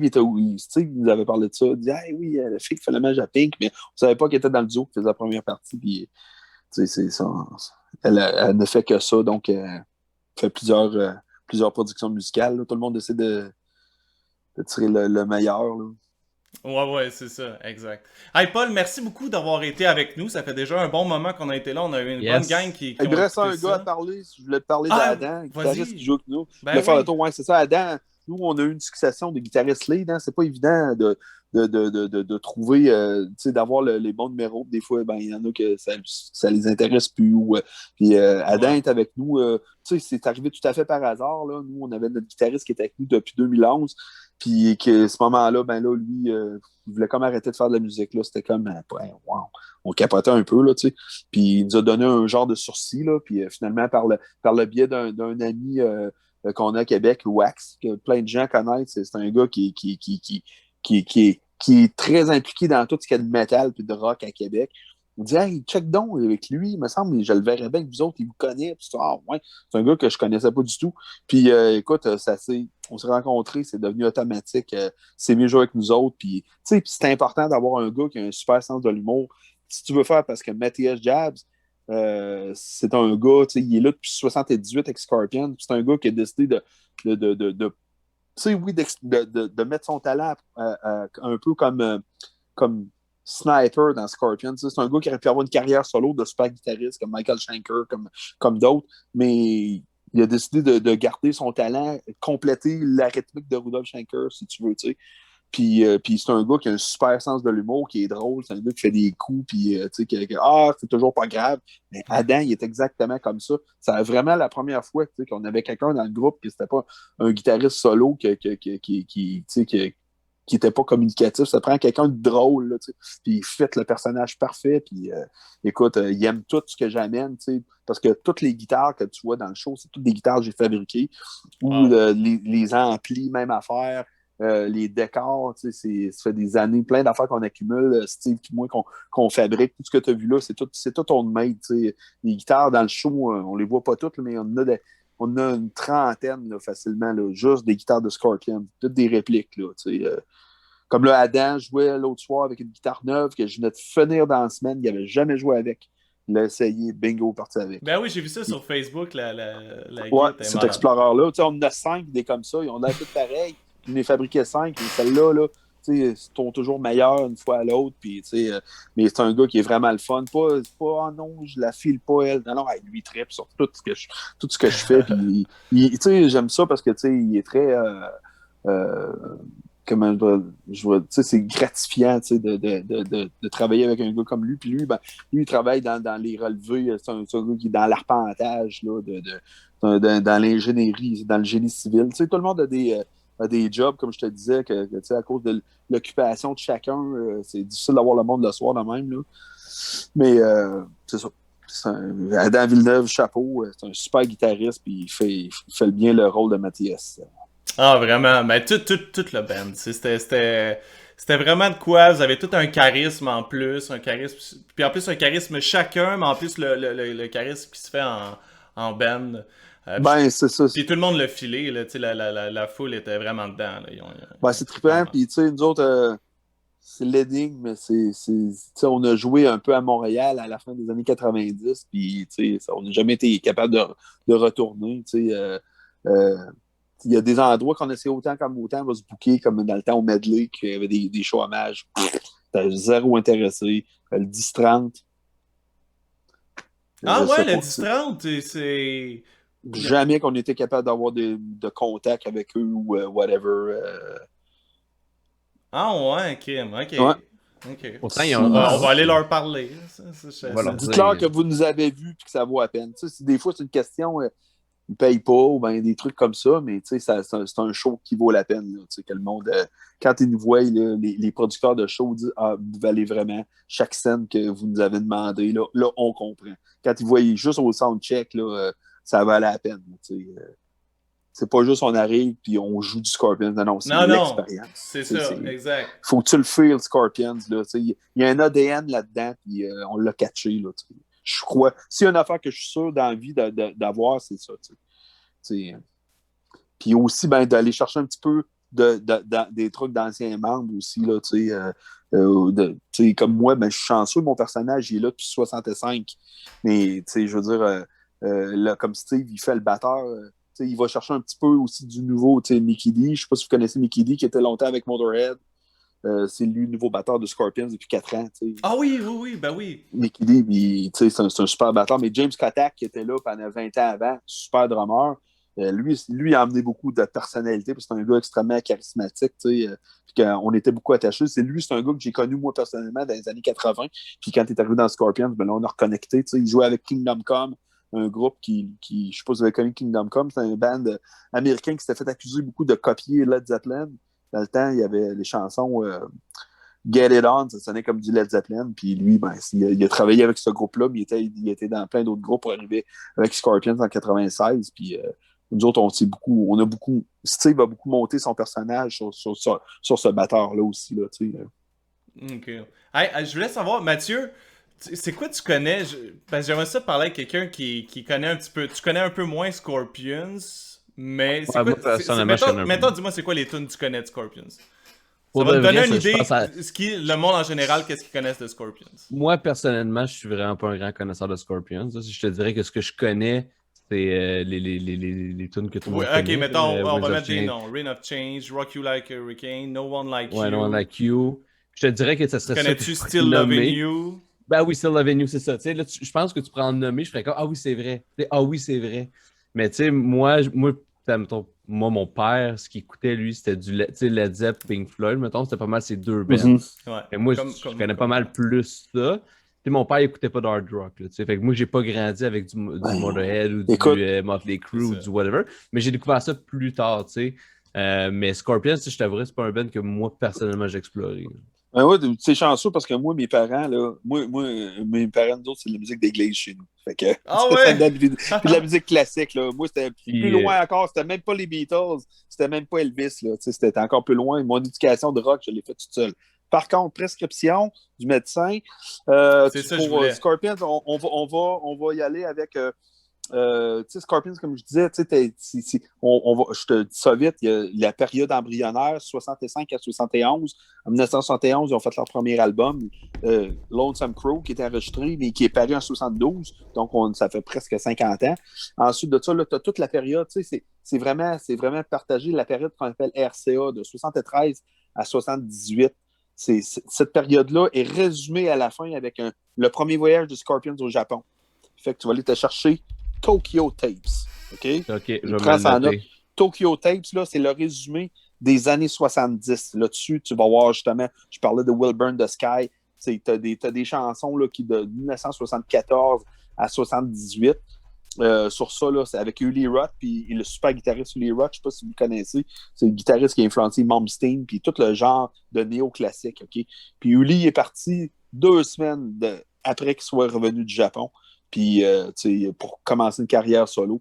Steve nous avait parlé de ça. Il dit hey, oui, la fille qui fait l'hommage à Pink, mais on savait pas qu'elle était dans le duo qui faisait la première partie. Puis, c'est ça. Elle ne fait que ça. Donc, elle fait plusieurs productions musicales. Là. Tout le monde essaie de tirer le meilleur. Là. Ouais, c'est ça, exact. Hey Paul, merci beaucoup d'avoir été avec nous. Ça fait déjà un bon moment qu'on a été là. On a eu une bonne gang qui Il me reste un gars à parler. Je voulais te parler d'Adam, guitariste qui joue avec nous. Je voulais faire le tour. Ouais, c'est ça, Adam. Nous, on a eu une succession de guitaristes lead. Hein. C'est pas évident de trouver, d'avoir les bons numéros. Des fois, il y en a que ça les intéresse plus. Puis Adam est avec nous. C'est arrivé tout à fait par hasard. Là. Nous, on avait notre guitariste qui était avec nous depuis 2011. Puis à ce moment-là, lui, il voulait comme arrêter de faire de la musique. Là. C'était comme, wow, on capotait un peu. Là, puis il nous a donné un genre de sursis. Là, puis finalement, par le biais d'un ami qu'on a à Québec, Wax, que plein de gens connaissent, c'est un gars qui est très impliqué dans tout ce qu'il y a de métal et de rock à Québec. On dit, hey, check donc avec lui, il me semble, je le verrais bien que vous autres, il vous connaît. Puis, c'est un gars que je connaissais pas du tout. Puis, écoute, on s'est rencontrés, c'est devenu automatique. C'est mieux jouer avec nous autres. Puis, c'est important d'avoir un gars qui a un super sens de l'humour. Si tu veux faire, parce que Matthias Jabs, c'est un gars, il est là depuis 78 avec Scorpion. C'est un gars qui a décidé de mettre son talent un peu comme Sniper dans Scorpion. C'est un gars qui aurait pu avoir une carrière solo de super guitariste comme Michael Schenker, comme d'autres, mais il a décidé de garder son talent, compléter la rythmique de Rudolf Schenker, si tu veux, tu sais. Puis c'est un gars qui a un super sens de l'humour, qui est drôle, c'est un gars qui fait des coups, puis c'est toujours pas grave. Mais Adam, il est exactement comme ça. C'est vraiment la première fois qu'on avait quelqu'un dans le groupe qui n'était pas un guitariste solo qui était pas communicatif. Ça prend quelqu'un de drôle, là, puis il fait le personnage parfait, puis écoute, il aime tout ce que j'amène, parce que toutes les guitares que tu vois dans le show, c'est toutes des guitares que j'ai fabriquées, ou les amplis, même affaire. Les décors, ça fait des années, plein d'affaires qu'on accumule, Steve et moi, qu'on fabrique. Tout ce que tu as vu là, c'est tout on-made. Les guitares dans le show, on les voit pas toutes, mais on a une trentaine là, facilement, là, juste des guitares de Scorpion, toutes des répliques. Là, comme là, Adam jouait l'autre soir avec une guitare neuve que je venais de finir dans la semaine, il n'avait jamais joué avec. Il a essayé, bingo, parti avec. Ben oui, j'ai vu ça sur Facebook, la cet Explorer-là. On en a 5 des comme ça, ils ont l'air tous pareils. Je les fabriquais 5, et celle-là, là, sont toujours meilleures une fois à l'autre. Puis, mais c'est un gars qui est vraiment le fun. Pas oh non, je la file pas, elle. Non, lui, il tripe sur tout ce que je fais. Puis, j'aime ça parce que il est très. Comment je vois, c'est gratifiant de travailler avec un gars comme lui. Puis lui, lui, il travaille dans les relevés. C'est un gars qui est dans l'arpentage, là, dans l'ingénierie, dans le génie civil. Tout le monde a des jobs, comme je te disais, que à cause de l'occupation de chacun, c'est difficile d'avoir le monde le soir de même. Là. Mais c'est ça. Adam Villeneuve, chapeau, c'est un super guitariste, puis il fait bien le rôle de Mathias. Ah, vraiment. Mais tout le band. C'était vraiment de quoi. Vous avez tout un charisme en plus. Puis en plus, un charisme chacun, mais en plus, le charisme qui se fait en band. C'est ça. Puis tout le monde l'a filé, là, la foule était vraiment dedans. Là. C'est trippant, puis nous autres, c'est l'énigme, on a joué un peu à Montréal à la fin des années 90, puis on n'a jamais été capable de retourner. Il y a des endroits qu'on essaie autant va se booker, comme dans le temps au Medley, qu'il y avait des shows hommages. T'as zéro intéressé. Le 10-30. Ah ouais, le 10-30, c'est... Jamais qu'on était capable d'avoir de contact avec eux ou whatever. Ah ouais, crime, ok. Ouais. Ok. Pourtant, On va aller leur parler. Dites-leur que vous nous avez vus et que ça vaut la peine. Des fois, c'est une question, ils ne payent pas ou ben, des trucs comme ça, mais c'est un show qui vaut la peine. Là, que le monde, quand ils nous voient, là, les producteurs de show disent ah, vous valez vraiment chaque scène que vous nous avez demandé. Là, on comprend. Quand ils voient juste au soundcheck, là, ça valait la peine. C'est pas juste on arrive puis on joue du Scorpions. Non, c'est l'expérience. C'est ça, exact. Faut que tu le feel, Scorpions. Il y a un ADN là-dedans, puis on l'a catché. Là, je crois. S'il y a une affaire que je suis sûr dans la vie d'avoir, c'est ça. Puis aussi, ben, d'aller chercher un petit peu des trucs d'anciens membres aussi. Là, comme moi, ben, je suis chanceux, mon personnage il est là depuis 65. Mais je veux dire, là, comme Steve, il fait le batteur. Il va chercher un petit peu aussi du nouveau, Mickey D. Je ne sais pas si vous connaissez Mickey D, qui était longtemps avec Motorhead. C'est lui, le nouveau batteur de Scorpions depuis 4 ans. Ah oui, ben oui. Mickey D, c'est un super batteur. Mais James Kotak, qui était là pendant 20 ans avant, super drummer, lui a amené beaucoup de personnalité, parce que c'est un gars extrêmement charismatique. Puis on était beaucoup attachés. C'est un gars que j'ai connu, moi, personnellement, dans les années 80. Puis quand il est arrivé dans Scorpions, ben là, on a reconnecté. Il jouait avec Kingdom Come, un groupe qui je ne sais pas si vous avez connu Kingdom Come, c'est un band américain qui s'était fait accuser beaucoup de copier Led Zeppelin. Dans le temps, il y avait les chansons Get It On, ça sonnait comme du Led Zeppelin. Puis lui, ben, il a travaillé avec ce groupe-là, mais il était dans plein d'autres groupes pour arriver avec Scorpions en 96. Puis nous autres, Steve a beaucoup monté son personnage sur ce batteur-là aussi. Là, OK. Hey, je voulais savoir, Mathieu, c'est quoi tu connais? J'aimerais ça parler avec quelqu'un qui connaît un petit peu. Tu connais un peu moins Scorpions, mais c'est quoi? Mettons, dis-moi, c'est quoi les tunes que tu connais de Scorpions? Ça va te donner une idée le monde en général, qu'est-ce qu'ils connaissent de Scorpions. Moi, personnellement, je suis vraiment pas un grand connaisseur de Scorpions. Je te dirais que ce que je connais, c'est les tunes que tout le monde connaît. Ok, mettons, on va mettre des noms. Rain of Change, Rock You Like a Hurricane, No One Like You. No One Like You. Je te dirais que ça serait ça. Connais-tu Still Loving You? Ben oui, Still Loving You, c'est ça. Là, je pense que tu pourrais en nommer, je ferais comme ah oui, c'est vrai. Ah oui, c'est vrai. Mais tu sais, moi, mon père, ce qu'il écoutait, lui, c'était du Led Zepp, Pink Floyd, mettons, c'était pas mal ces deux bands. Et moi, je connais pas mal plus ça. Mon père, il écoutait pas d'hard rock. Là, fait que moi, j'ai pas grandi avec du Motorhead ou du Motley Crue ou du whatever. Mais j'ai découvert ça plus tard. Mais Scorpions, je t'avouerais, c'est pas un band que moi, personnellement, j'ai exploré. Ben ouais, c'est chanceux parce que moi, mes parents, mes parents, nous autres, c'est de la musique d'église chez nous. Fait que, puis de la musique classique, là. Moi, c'était plus loin encore. C'était même pas les Beatles. C'était même pas Elvis, là. C'était encore plus loin. Mon éducation de rock, je l'ai faite toute seule. Par contre, prescription du médecin. C'est ça, pour Scorpions, on va y aller avec... Scorpions, comme je disais, je te dis ça vite, il y a la période embryonnaire, 65 à 71. En 1971, ils ont fait leur premier album, Lonesome Crow, qui était enregistré, mais qui est paru en 72. Donc, ça fait presque 50 ans. Ensuite de ça, tu as toute la période, c'est vraiment partagé, la période qu'on appelle RCA, de 73 à 78. Cette période-là est résumée à la fin avec le premier voyage de Scorpions au Japon. Fait que tu vas aller te chercher Tokyo Tapes. OK? Je prends ça en note. Tokyo Tapes, là, c'est le résumé des années 70. Là-dessus, tu vas voir justement, je parlais de Will Burn the Sky. Tu as des chansons là, qui de 1974 à 78. Sur ça, là, c'est avec Uli Roth, puis le super guitariste Uli Roth, je ne sais pas si vous le connaissez, c'est le guitariste qui a influencé Malmsteen, puis tout le genre de néo-classique. OK? Puis Uli est parti 2 semaines après qu'il soit revenu du Japon. Puis, pour commencer une carrière solo.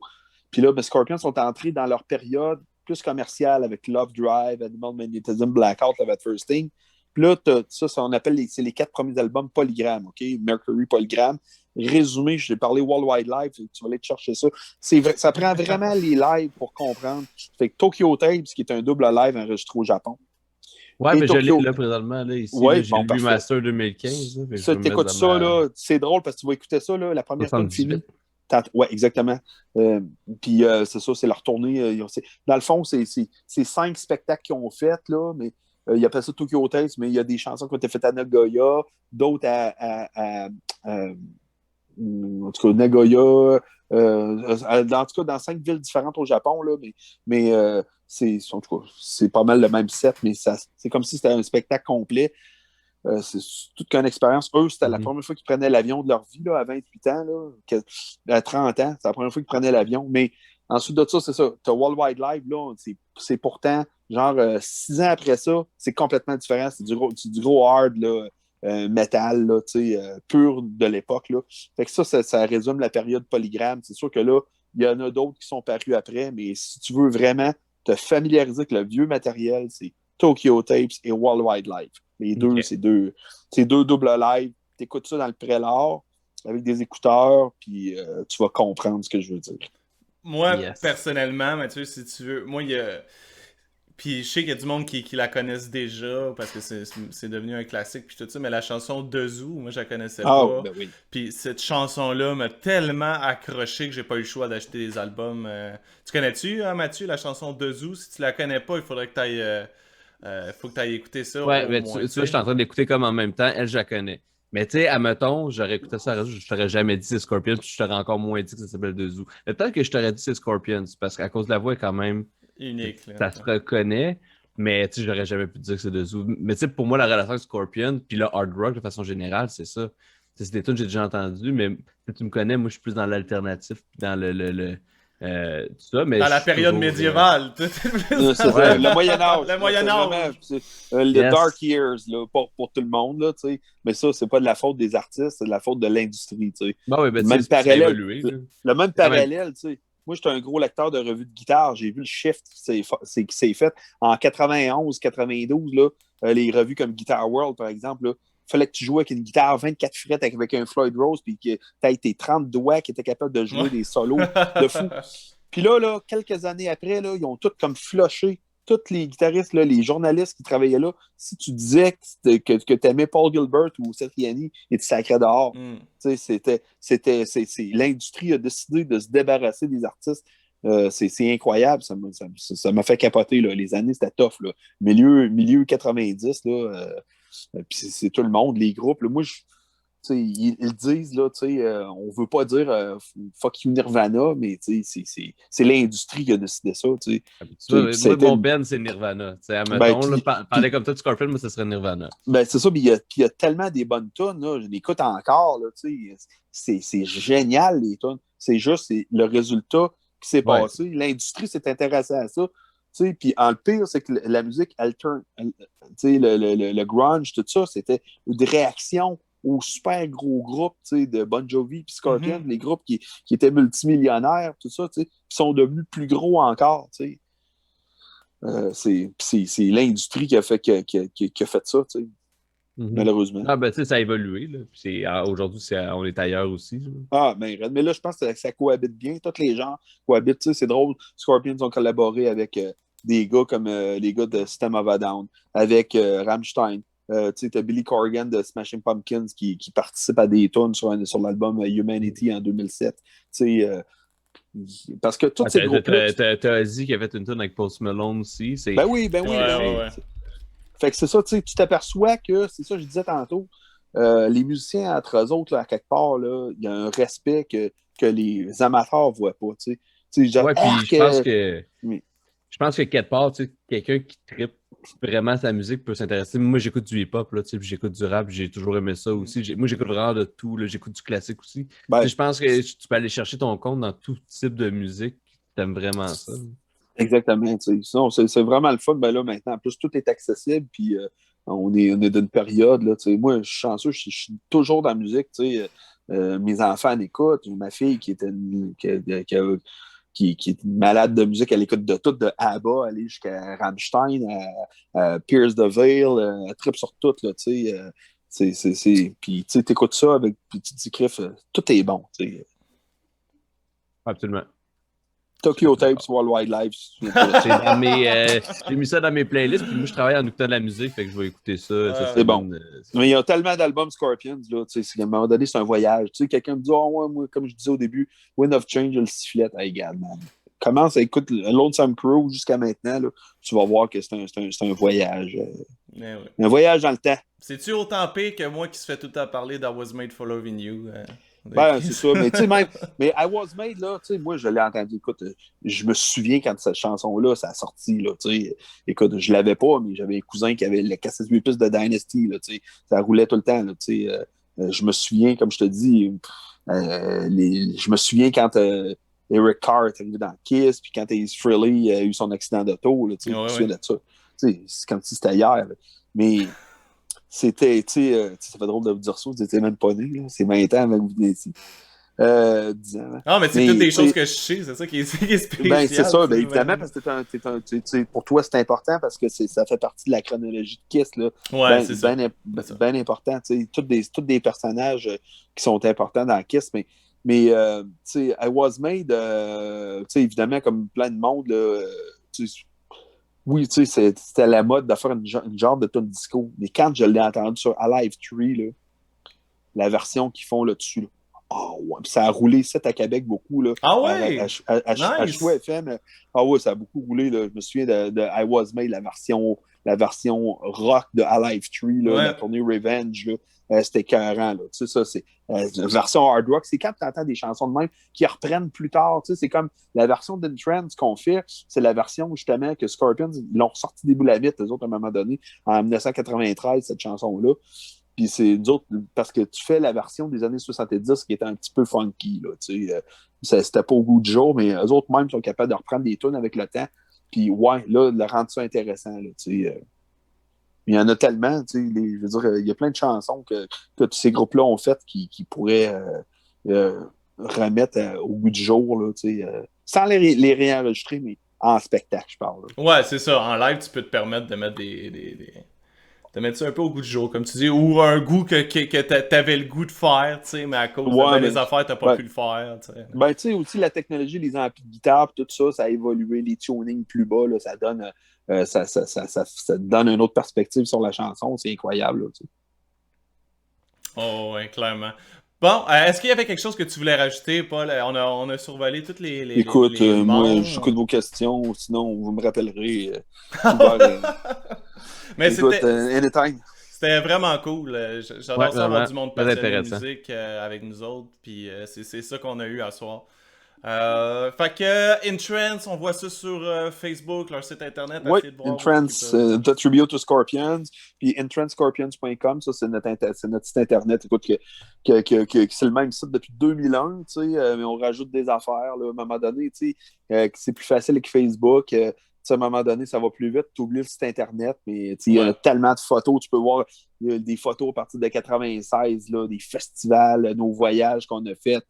Puis là, Scorpions sont entrés dans leur période plus commerciale avec Love Drive, Animal Magnetism, Blackout, Love at First Thing. Puis là, ça on appelle les 4 premiers albums Polygram, OK? Mercury, Polygram. Résumé, je t'ai parlé World Wide Live, tu vas aller te chercher ça. Ça prend vraiment les lives pour comprendre. Fait que Tokyo Tapes, qui est un double live enregistré au Japon. Ouais, mais je l'ai là présentement, là, ici. Ouais, j'ai le Master 2015. Là, ça, t'écoutes ça, là. C'est drôle parce que tu vas écouter ça, là, la première fois finie. Ouais, exactement. Puis c'est ça, c'est leur tournée. Dans le fond, c'est 5 spectacles qu'ils ont fait, là, mais ils appellent ça Tokyo Tapes, mais il y a des chansons qui ont été faites à Nagoya, d'autres en tout cas, Nagoya, En tout cas, dans 5 villes différentes au Japon, là, mais en tout cas, c'est pas mal le même set, mais c'est comme si c'était un spectacle complet. C'est toute qu'une expérience. Eux, c'était la première fois qu'ils prenaient l'avion de leur vie là, à 28 ans, là, à 30 ans. C'est la première fois qu'ils prenaient l'avion. Mais ensuite de ça, c'est ça. Tu as World Wide Live, là, c'est pourtant, genre, 6 ans après ça, c'est complètement différent. C'est du gros hard, là, métal, là, pur de l'époque. Là. Fait que ça résume la période Polygram. C'est sûr que là, il y en a d'autres qui sont parus après, mais si tu veux vraiment te familiariser avec le vieux matériel, c'est Tokyo Tapes et World Wide Live. Les deux, c'est deux doubles live. Tu écoutes ça dans le prélat avec des écouteurs, puis tu vas comprendre ce que je veux dire. Moi, personnellement, Mathieu, si tu veux, moi, il y a... Puis je sais qu'il y a du monde qui la connaissent déjà, parce que c'est devenu un classique, puis tout ça, mais la chanson Dezou, moi, je la connaissais pas. Ben oui. Puis cette chanson-là m'a tellement accroché que j'ai pas eu le choix d'acheter des albums. Tu connais-tu, Mathieu, la chanson Dezou? Si tu la connais pas, il faudrait que tu ailles... faut que tu ailles écouter ça. Ouais, mais tu vois, je suis en train d'écouter comme en même temps. Elle, je la connais. Mais tu sais, admettons, j'aurais écouté ça à la radio, je t'aurais jamais dit c'est Scorpions, puis je t'aurais encore moins dit que ça s'appelle Dezou. Mais peut-être que je t'aurais dit c'est Scorpions, parce qu'à cause de la voix, quand même, unique. Ça se reconnaît. Mais tu sais, j'aurais jamais pu te dire que c'est Dezou. Mais tu sais, pour moi, la relation avec Scorpion, puis le hard rock de façon générale, c'est ça. C'est des tunes que j'ai déjà entendues, mais si tu me connais, moi, je suis plus dans l'alternatif, puis dans tout ça, mais dans la période médiévale. Le Moyen-Âge. Le Moyen-Âge. Le Dark Years, là, pour tout le monde. Là, mais ça, c'est pas de la faute des artistes, c'est de la faute de l'industrie. Bah oui, ben, le même parallèle, tu sais. Moi, j'étais un gros lecteur de revues de guitare. J'ai vu le shift qui s'est fait en 91, 92, là, les revues comme Guitar World, par exemple. Là, fallait que tu jouais avec une guitare 24 frettes avec un Floyd Rose, puis que tu aies tes 30 doigts qui étaient capables de jouer des solos de fou. Puis là, quelques années après, là, ils ont tous comme flushé. Tous les guitaristes, là, les journalistes qui travaillaient là, si tu disais que tu aimais Paul Gilbert ou Satriani, ils te sacraient dehors. L'industrie a décidé de se débarrasser des artistes. C'est incroyable. Ça m'a fait capoter. Là. Les années, c'était tough. Là. Milieu 90, là, puis c'est tout le monde, les groupes. Là, moi, ils disent, là, on veut pas dire fuck you Nirvana, mais c'est l'industrie qui a décidé ça. Moi, mon band, c'est Nirvana. Parler comme toi de Scorpion, moi, ce serait Nirvana. Ben, c'est ça, puis il y a tellement des bonnes tunes, je l'écoute encore. Là, c'est génial, les tunes. C'est juste le résultat qui s'est passé. L'industrie s'est intéressée à ça. Puis le pire, c'est que la musique alterne, le grunge, tout ça, c'était une réaction aux super gros groupes de Bon Jovi et Scorpion, les groupes qui étaient multimillionnaires, tout ça, qui sont devenus plus gros encore. C'est l'industrie qui a fait, qui a fait ça, malheureusement. Ah, ben, ça a évolué. Là. Aujourd'hui, on est ailleurs aussi. Là. Ah, mais là, je pense que ça cohabite bien. Tous les gens cohabitent. C'est drôle. Scorpions ont collaboré avec des gars comme les gars de System of a Down, avec Rammstein. Tu as Billy Corgan de Smashing Pumpkins qui participe à des tunes sur l'album Humanity en 2007. Parce que tous ces groupes-là... T'as dit qu'il y avait une tune avec Post Malone aussi. Ben oui. Fait que c'est ça, tu t'aperçois que, c'est ça que je disais tantôt, les musiciens entre eux autres, là, à quelque part, il y a un respect que les amateurs ne voient pas. Puis je pense que quelque part, quelqu'un qui trippe vraiment sa musique peut s'intéresser. Moi, j'écoute du hip-hop, là, j'écoute du rap, j'ai toujours aimé ça aussi. Moi, j'écoute vraiment de tout, là, j'écoute du classique aussi. Je pense que tu peux aller chercher ton compte dans tout type de musique. T'aimes vraiment ça. Exactement. Sinon, c'est vraiment le fun. Ben là, maintenant, en plus, tout est accessible. Puis on est d'une période. Là, moi, je suis chanceux, je suis toujours dans la musique. Mes enfants en écoutent. Ma fille qui est malade de musique, elle écoute de tout, de ABBA, aller jusqu'à Rammstein, à Pierce the Veil, elle tripe sur tout. Là, puis tu écoutes ça avec, puis tu te dis, Criff, tout est bon. Absolument. Tokyo Tapes, World Wide Live. J'ai mis ça dans mes playlists, puis moi je travaille en écoutant de la musique, fait que je vais écouter ça. C'est bon. Mais il y a tellement d'albums Scorpions, là, à un moment donné, c'est un voyage. Quelqu'un me dit, moi, comme je disais au début, Wind of Change, le sifflet, regarde, man. Commence à écouter Lonesome Crow jusqu'à maintenant, là, tu vas voir que c'est un voyage. Un voyage dans le temps. C'est-tu autant pire que moi qui se fait tout le temps parler d'I Was Made for Loving You? Ben, c'est ça. Mais tu sais, même, mais I Was Made, là, tu sais, moi, je l'ai entendu. Écoute, je me souviens quand cette chanson-là, ça a sorti, là, tu sais. Écoute, je l'avais pas, mais j'avais un cousin qui avait la cassette 8 pistes de Dynasty, là, tu sais. Ça roulait tout le temps, là, tu sais. Je me souviens, comme je te dis, je me souviens quand Eric Carr est arrivé dans Kiss, puis quand Ace Frehley a eu son accident d'auto, là, tu sais, je me souviens de ça. Tu sais, c'est comme si c'était hier, là. Mais c'était, tu sais, ça fait drôle de vous dire ça, vous n'étiez même pas né, là. C'est 20 ans avant que vous veniez ici. 10 ans. Ah, mais c'est toutes des choses que je sais, c'est ça qui est spécial. Ben, c'est ça, ben, évidemment, parce que pour toi, c'est important parce que ça fait partie de la chronologie de Kiss. Là. Ouais, c'est ça. Ben important. Tous des personnages qui sont importants dans Kiss, mais tu sais, I Was Made, tu sais, évidemment, comme plein de monde, là, oui, tu sais, c'était la mode de faire une genre de tune disco. Mais quand je l'ai entendu sur Alive 3, là, la version qu'ils font là-dessus, là, oh, ouais. Puis ça a roulé 7 à Québec beaucoup. Là, ah ouais? À Choix FM. Ah ouais, ça a beaucoup roulé. Là. Je me souviens de I Was Made, la version rock de Alive 3, là, ouais. la tournée Revenge. C'était écœurant. Tu sais, ça, c'est la version hard rock. C'est quand tu entends des chansons de même qui reprennent plus tard. Tu sais, c'est comme la version d'Entrance qu'on fait. C'est la version, justement, que Scorpions l'ont ressorti des boulamites, eux autres, à un moment donné, en 1993, cette chanson-là. Puis c'est nous autres, parce que tu fais la version des années 70 qui était un petit peu funky, là, tu sais. C'était pas au goût du jour, mais eux autres même sont capables de reprendre des tunes avec le temps. Puis ouais, là, de rendre ça intéressant, là, tu sais. Il y en a tellement, tu sais, je veux dire, il y a plein de chansons que tous ces groupes-là ont faites qui pourraient remettre au goût du jour, là, tu sais, sans les réenregistrer, mais en spectacle, je parle. Là. Ouais, c'est ça. En live, tu peux te permettre de mettre de mettre ça un peu au goût du jour, comme tu dis, ou un goût que t'avais le goût de faire, tu sais, mais à cause de les affaires, t'as pas pu le faire, tu sais. Ben, tu sais, aussi, la technologie, les amplis de guitare, tout ça, ça a évolué, les tunings plus bas, là, ça donne, ça donne une autre perspective sur la chanson, c'est incroyable, là, tu sais. Oh, ouais, clairement. Bon, est-ce qu'il y avait quelque chose que tu voulais rajouter, Paul? On a survolé toutes les Écoute, moi, j'écoute vos questions, sinon, vous me rappellerez. Mais écoute, anytime. C'était vraiment cool. J'adore ça avoir du monde passionné de musique avec nous autres. Puis c'est ça qu'on a eu à soir. Fait que Entrance, on voit ça sur Facebook, leur site internet. Oui, Entrance, The Tribute to Scorpions. Puis entrancescorpions.com, ça c'est notre site internet. Écoute, c'est le même site depuis 2001, tu sais, mais on rajoute des affaires là, à un moment donné, tu sais, c'est plus facile que Facebook. À un moment donné, ça va plus vite, tu oublies le site Internet, mais il y a tellement de photos, tu peux voir des photos à partir de 96, là, des festivals, nos voyages qu'on a fait.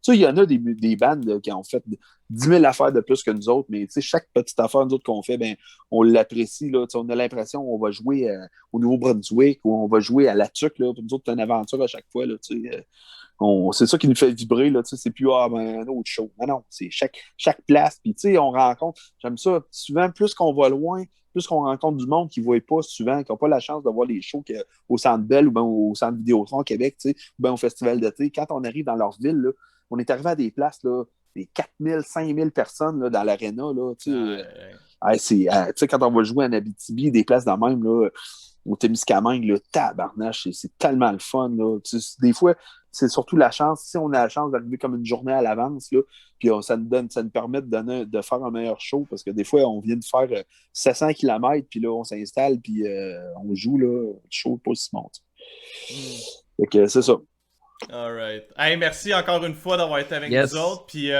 Il y en a des bandes là, qui ont fait 10 000 affaires de plus que nous autres, mais chaque petite affaire nous autres qu'on fait, ben, on l'apprécie. Là, on a l'impression qu'on va jouer au Nouveau-Brunswick ou on va jouer à La Tuque. Là, pour nous autres, c'est une aventure à chaque fois. Là, c'est ça qui nous fait vibrer, là, c'est plus un autre show. Non, c'est chaque place. Puis on rencontre, j'aime ça, souvent, plus qu'on va loin, plus qu'on rencontre du monde qui ne voit pas souvent, qui n'a pas la chance de voir les shows au Centre Bell ou bien au Centre Vidéotron Québec, ou bien au Festival d'été. Quand on arrive dans leur ville, là, on est arrivé à des places, là, des 4 000, 5 000 personnes là, dans l'aréna. Quand on va jouer en Abitibi, des places de même, là, au Témiscamingue, le tabarnache, c'est tellement le fun. Là. Des fois, c'est surtout la chance. Si on a la chance d'arriver comme une journée à l'avance, là, puis ça nous permet de faire un meilleur show, parce que des fois, on vient de faire 700 km, puis là, on s'installe, puis on joue, là, le show pas si bon. Fait que c'est ça. All right. Hey, merci encore une fois d'avoir été avec nous autres, puis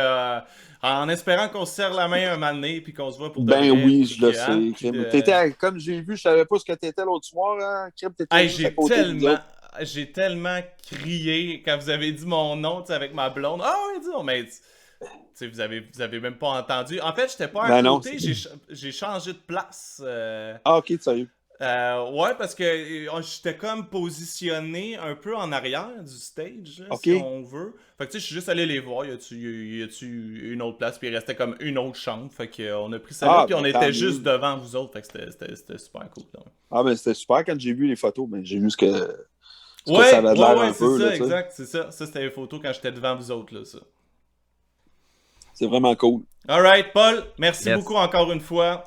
en espérant qu'on se serre la main un moment donné, puis qu'on se voit pour de vrai. Ben oui, je le sais. Comme j'ai vu, je savais pas ce que t'étais l'autre soir, hein. J'ai tellement crié quand vous avez dit mon nom avec ma blonde. Ah oui, dis-donc, mais vous avez même pas entendu. En fait, j'étais pas à côté, j'ai changé de place. Ah, ok, sérieux. Ouais, parce que j'étais comme positionné un peu en arrière du stage, là, si on veut. Fait que je suis juste allé les voir. Y a-tu une autre place? Puis il restait comme une autre chambre. Fait qu'on a pris ça là, puis on était juste devant vous autres. Fait que c'était super cool. Là. Ah, ben c'était super quand j'ai vu les photos. Ben, j'ai vu ce que ça avait l'air un peu. C'est ça, là, exact. C'est ça. Ça, c'était les photos quand j'étais devant vous autres. Là, ça. C'est vraiment cool. Alright, Paul, merci beaucoup encore une fois.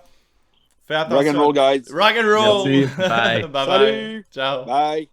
Fais attention. Rock and roll, guys. Rock and roll. Merci. Bye. Bye. Salut. Ciao. Bye.